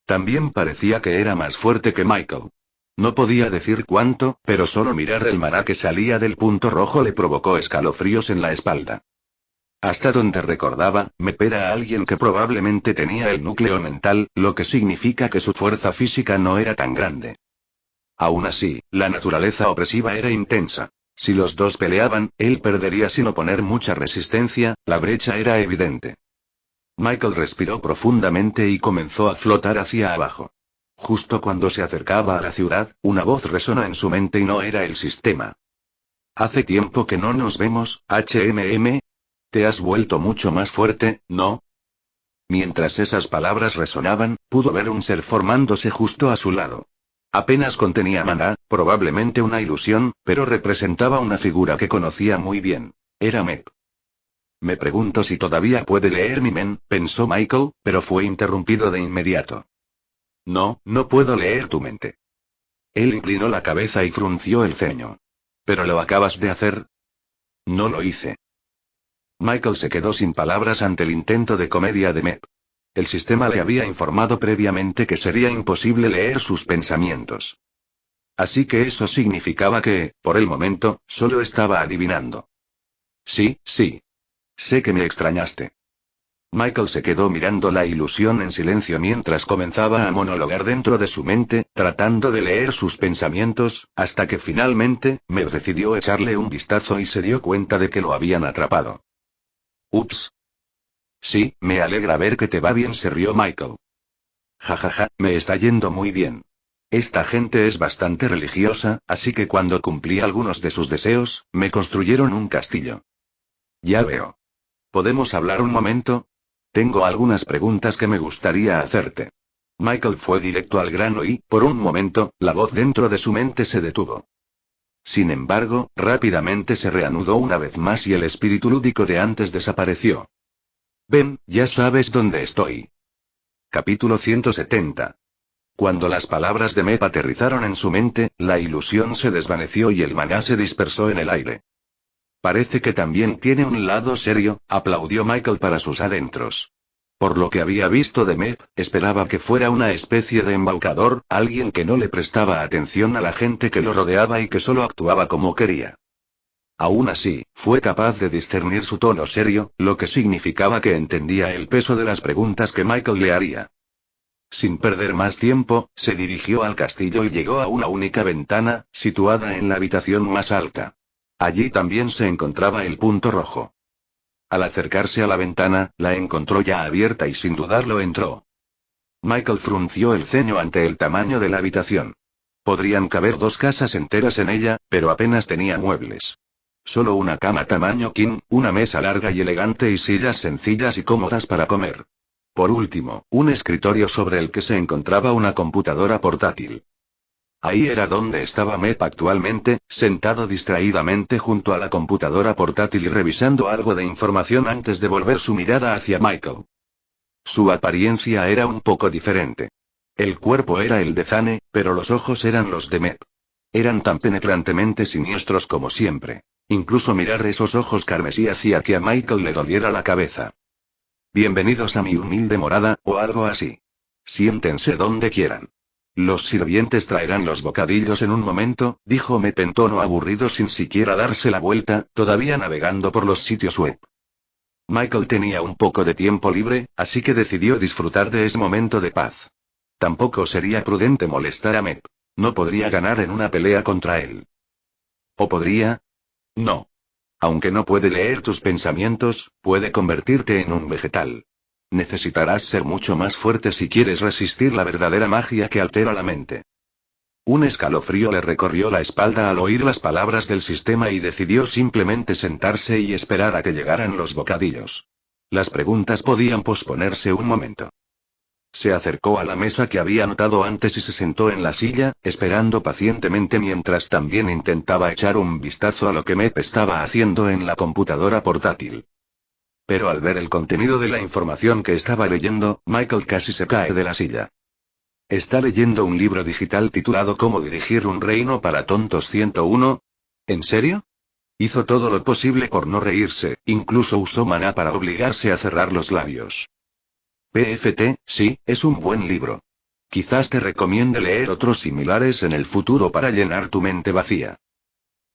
También parecía que era más fuerte que Michael. No podía decir cuánto, pero solo mirar el maná que salía del punto rojo le provocó escalofríos en la espalda. Hasta donde recordaba, Mep era alguien que probablemente tenía el núcleo mental, lo que significa que su fuerza física no era tan grande. Aún así, la naturaleza opresiva era intensa. Si los dos peleaban, él perdería sin oponer mucha resistencia, la brecha era evidente. Michael respiró profundamente y comenzó a flotar hacia abajo. Justo cuando se acercaba a la ciudad, una voz resonó en su mente y no era el sistema. Hace tiempo que no nos vemos, HMM. Te has vuelto mucho más fuerte, ¿no? Mientras esas palabras resonaban, pudo ver un ser formándose justo a su lado. Apenas contenía maná, probablemente una ilusión, pero representaba una figura que conocía muy bien. Era Mep. Me pregunto si todavía puede leer mi mente, pensó Michael, pero fue interrumpido de inmediato. No, no puedo leer tu mente. Él inclinó la cabeza y frunció el ceño. ¿Pero lo acabas de hacer? No lo hice. Michael se quedó sin palabras ante el intento de comedia de Mep. El sistema le había informado previamente que sería imposible leer sus pensamientos. Así que eso significaba que, por el momento, solo estaba adivinando. Sí, sí. Sé que me extrañaste. Michael se quedó mirando la ilusión en silencio mientras comenzaba a monologar dentro de su mente, tratando de leer sus pensamientos, hasta que finalmente, Mep decidió echarle un vistazo y se dio cuenta de que lo habían atrapado. Ups. Sí, me alegra ver que te va bien, se rió Michael. Jajaja, me está yendo muy bien. Esta gente es bastante religiosa, así que cuando cumplí algunos de sus deseos, me construyeron un castillo. Ya veo. ¿Podemos hablar un momento? Tengo algunas preguntas que me gustaría hacerte. Michael fue directo al grano y, por un momento, la voz dentro de su mente se detuvo. Sin embargo, rápidamente se reanudó una vez más y el espíritu lúdico de antes desapareció. Ven, ya sabes dónde estoy. Capítulo 170. Cuando las palabras de Mep aterrizaron en su mente, la ilusión se desvaneció y el maná se dispersó en el aire. Parece que también tiene un lado serio, aplaudió Michael para sus adentros. Por lo que había visto de Mep, esperaba que fuera una especie de embaucador, alguien que no le prestaba atención a la gente que lo rodeaba y que solo actuaba como quería. Aún así, fue capaz de discernir su tono serio, lo que significaba que entendía el peso de las preguntas que Michael le haría. Sin perder más tiempo, se dirigió al castillo y llegó a una única ventana, situada en la habitación más alta. Allí también se encontraba el punto rojo. Al acercarse a la ventana, la encontró ya abierta y sin dudarlo entró. Michael frunció el ceño ante el tamaño de la habitación. Podrían caber 2 casas enteras en ella, pero apenas tenía muebles. Solo una cama tamaño king, una mesa larga y elegante y sillas sencillas y cómodas para comer. Por último, un escritorio sobre el que se encontraba una computadora portátil. Ahí era donde estaba Mep actualmente, sentado distraídamente junto a la computadora portátil y revisando algo de información antes de volver su mirada hacia Michael. Su apariencia era un poco diferente. El cuerpo era el de Zane, pero los ojos eran los de Mep. Eran tan penetrantemente siniestros como siempre. Incluso mirar esos ojos carmesí hacía que a Michael le doliera la cabeza. Bienvenidos a mi humilde morada, o algo así. Siéntense donde quieran. Los sirvientes traerán los bocadillos en un momento, dijo Mep en tono aburrido sin siquiera darse la vuelta, todavía navegando por los sitios web. Michael tenía un poco de tiempo libre, así que decidió disfrutar de ese momento de paz. Tampoco sería prudente molestar a Mep. No podría ganar en una pelea contra él. ¿O podría? No. Aunque no puede leer tus pensamientos, puede convertirte en un vegetal. Necesitarás ser mucho más fuerte si quieres resistir la verdadera magia que altera la mente. Un escalofrío le recorrió la espalda al oír las palabras del sistema y decidió simplemente sentarse y esperar a que llegaran los bocadillos. Las preguntas podían posponerse un momento. Se acercó a la mesa que había notado antes y se sentó en la silla, esperando pacientemente mientras también intentaba echar un vistazo a lo que Mep estaba haciendo en la computadora portátil. Pero al ver el contenido de la información que estaba leyendo, Michael casi se cae de la silla. ¿Está leyendo un libro digital titulado Cómo dirigir un reino para tontos 101? ¿En serio? Hizo todo lo posible por no reírse, incluso usó maná para obligarse a cerrar los labios. PFT, sí, es un buen libro. Quizás te recomiende leer otros similares en el futuro para llenar tu mente vacía.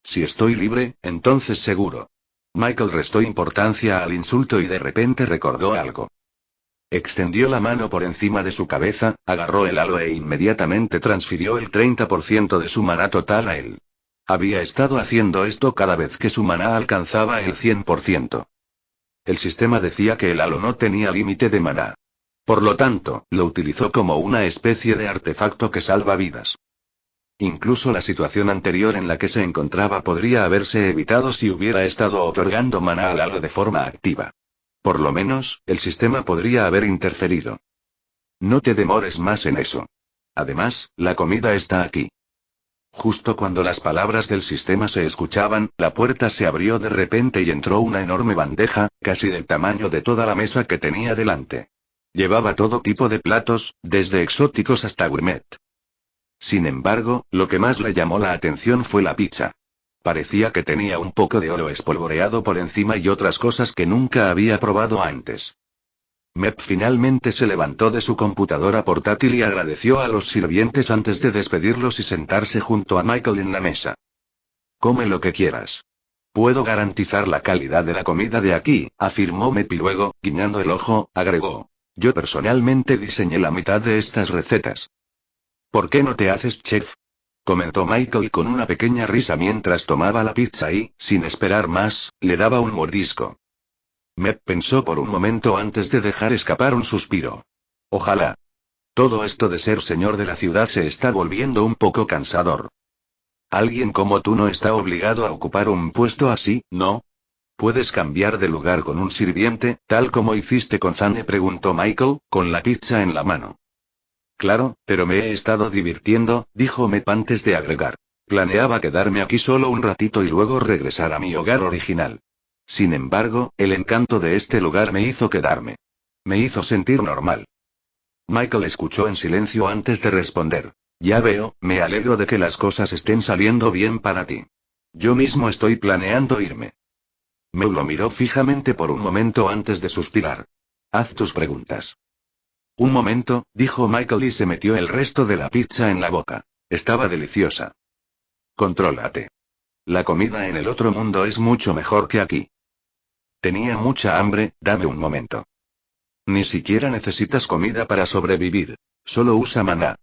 Si estoy libre, entonces seguro. Michael restó importancia al insulto y de repente recordó algo. Extendió la mano por encima de su cabeza, agarró el halo e inmediatamente transfirió el 30% de su maná total a él. Había estado haciendo esto cada vez que su maná alcanzaba el 100%. El sistema decía que el halo no tenía límite de maná. Por lo tanto, lo utilizó como una especie de artefacto que salva vidas. Incluso la situación anterior en la que se encontraba podría haberse evitado si hubiera estado otorgando maná al halo de forma activa. Por lo menos, el sistema podría haber interferido. No te demores más en eso. Además, la comida está aquí. Justo cuando las palabras del sistema se escuchaban, la puerta se abrió de repente y entró una enorme bandeja, casi del tamaño de toda la mesa que tenía delante. Llevaba todo tipo de platos, desde exóticos hasta gourmet. Sin embargo, lo que más le llamó la atención fue la pizza. Parecía que tenía un poco de oro espolvoreado por encima y otras cosas que nunca había probado antes. Mep finalmente se levantó de su computadora portátil y agradeció a los sirvientes antes de despedirlos y sentarse junto a Michael en la mesa. Come lo que quieras. Puedo garantizar la calidad de la comida de aquí, afirmó Mep y luego, guiñando el ojo, agregó. Yo personalmente diseñé la mitad de estas recetas. ¿Por qué no te haces chef? Comentó Michael con una pequeña risa mientras tomaba la pizza y, sin esperar más, le daba un mordisco. Mep pensó por un momento antes de dejar escapar un suspiro. Ojalá. Todo esto de ser señor de la ciudad se está volviendo un poco cansador. Alguien como tú no está obligado a ocupar un puesto así, ¿no? ¿Puedes cambiar de lugar con un sirviente, tal como hiciste con Zane?, preguntó Michael, con la pizza en la mano. Claro, pero me he estado divirtiendo, dijo Mep antes de agregar. Planeaba quedarme aquí solo un ratito y luego regresar a mi hogar original. Sin embargo, el encanto de este lugar me hizo quedarme. Me hizo sentir normal. Michael escuchó en silencio antes de responder. Ya veo, me alegro de que las cosas estén saliendo bien para ti. Yo mismo estoy planeando irme. Meu lo miró fijamente por un momento antes de suspirar. Haz tus preguntas. Un momento, dijo Michael y se metió el resto de la pizza en la boca. Estaba deliciosa. Contrólate. La comida en el otro mundo es mucho mejor que aquí. Tenía mucha hambre, dame un momento. Ni siquiera necesitas comida para sobrevivir. Solo usa maná.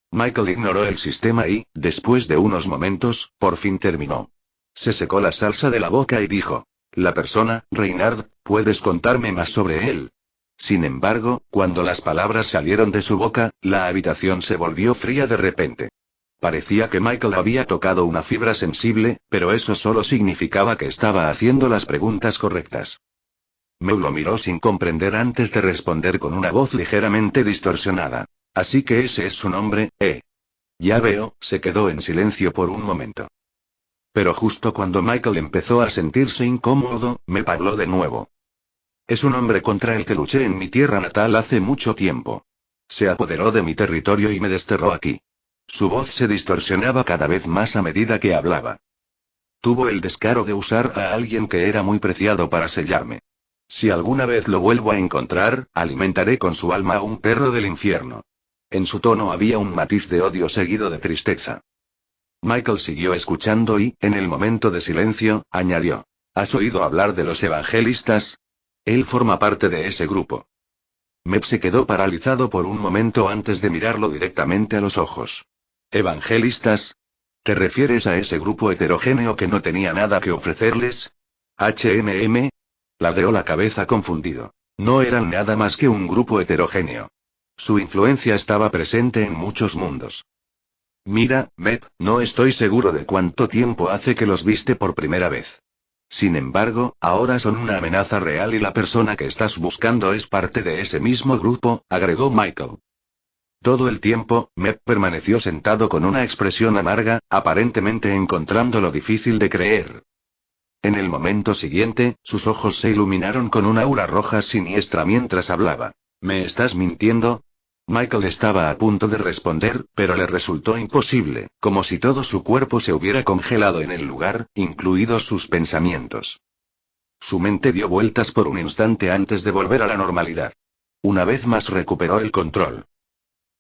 Michael ignoró el sistema y, después de unos momentos, por fin terminó. Se secó la salsa de la boca y dijo. La persona, Reynard, ¿puedes contarme más sobre él? Sin embargo, cuando las palabras salieron de su boca, la habitación se volvió fría de repente. Parecía que Michael había tocado una fibra sensible, pero eso solo significaba que estaba haciendo las preguntas correctas. Meu lo miró sin comprender antes de responder con una voz ligeramente distorsionada. Así que ese es su nombre, ¿eh? Ya veo, se quedó en silencio por un momento. Pero justo cuando Michael empezó a sentirse incómodo, me habló de nuevo. Es un hombre contra el que luché en mi tierra natal hace mucho tiempo. Se apoderó de mi territorio y me desterró aquí. Su voz se distorsionaba cada vez más a medida que hablaba. Tuvo el descaro de usar a alguien que era muy preciado para sellarme. Si alguna vez lo vuelvo a encontrar, alimentaré con su alma a un perro del infierno. En su tono había un matiz de odio seguido de tristeza. Michael siguió escuchando y, en el momento de silencio, añadió. ¿Has oído hablar de los evangelistas? Él forma parte de ese grupo. Mep se quedó paralizado por un momento antes de mirarlo directamente a los ojos. ¿Evangelistas? ¿Te refieres a ese grupo heterogéneo que no tenía nada que ofrecerles? ¿HMM? Ladeó la cabeza confundido. No eran nada más que un grupo heterogéneo. Su influencia estaba presente en muchos mundos. Mira, Mep, no estoy seguro de cuánto tiempo hace que los viste por primera vez. Sin embargo, ahora son una amenaza real y la persona que estás buscando es parte de ese mismo grupo, agregó Michael. Todo el tiempo, Mep permaneció sentado con una expresión amarga, aparentemente encontrándolo difícil de creer. En el momento siguiente, sus ojos se iluminaron con una aura roja siniestra mientras hablaba. ¿Me estás mintiendo? Michael estaba a punto de responder, pero le resultó imposible, como si todo su cuerpo se hubiera congelado en el lugar, incluidos sus pensamientos. Su mente dio vueltas por un instante antes de volver a la normalidad. Una vez más recuperó el control.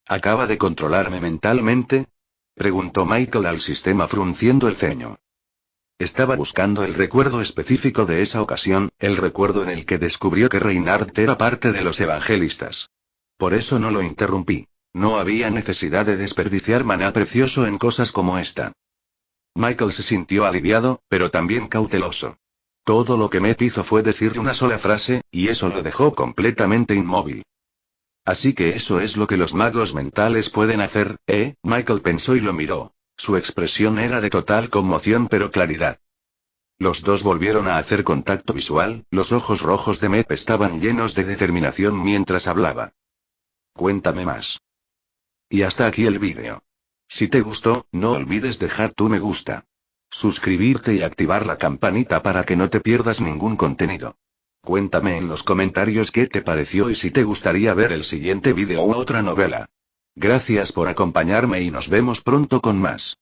¿Acaba de controlarme mentalmente?, preguntó Michael al sistema frunciendo el ceño. Estaba buscando el recuerdo específico de esa ocasión, el recuerdo en el que descubrió que Reynard era parte de los evangelistas. Por eso no lo interrumpí. No había necesidad de desperdiciar maná precioso en cosas como esta. Michael se sintió aliviado, pero también cauteloso. Todo lo que Mep hizo fue decirle una sola frase, y eso lo dejó completamente inmóvil. Así que eso es lo que los magos mentales pueden hacer, ¿eh? Michael pensó y lo miró. Su expresión era de total conmoción pero claridad. Los dos volvieron a hacer contacto visual, los ojos rojos de Mep estaban llenos de determinación mientras hablaba. Cuéntame más. Y hasta aquí el vídeo. Si te gustó, no olvides dejar tu me gusta. Suscribirte y activar la campanita para que no te pierdas ningún contenido. Cuéntame en los comentarios qué te pareció y si te gustaría ver el siguiente vídeo u otra novela. Gracias por acompañarme y nos vemos pronto con más.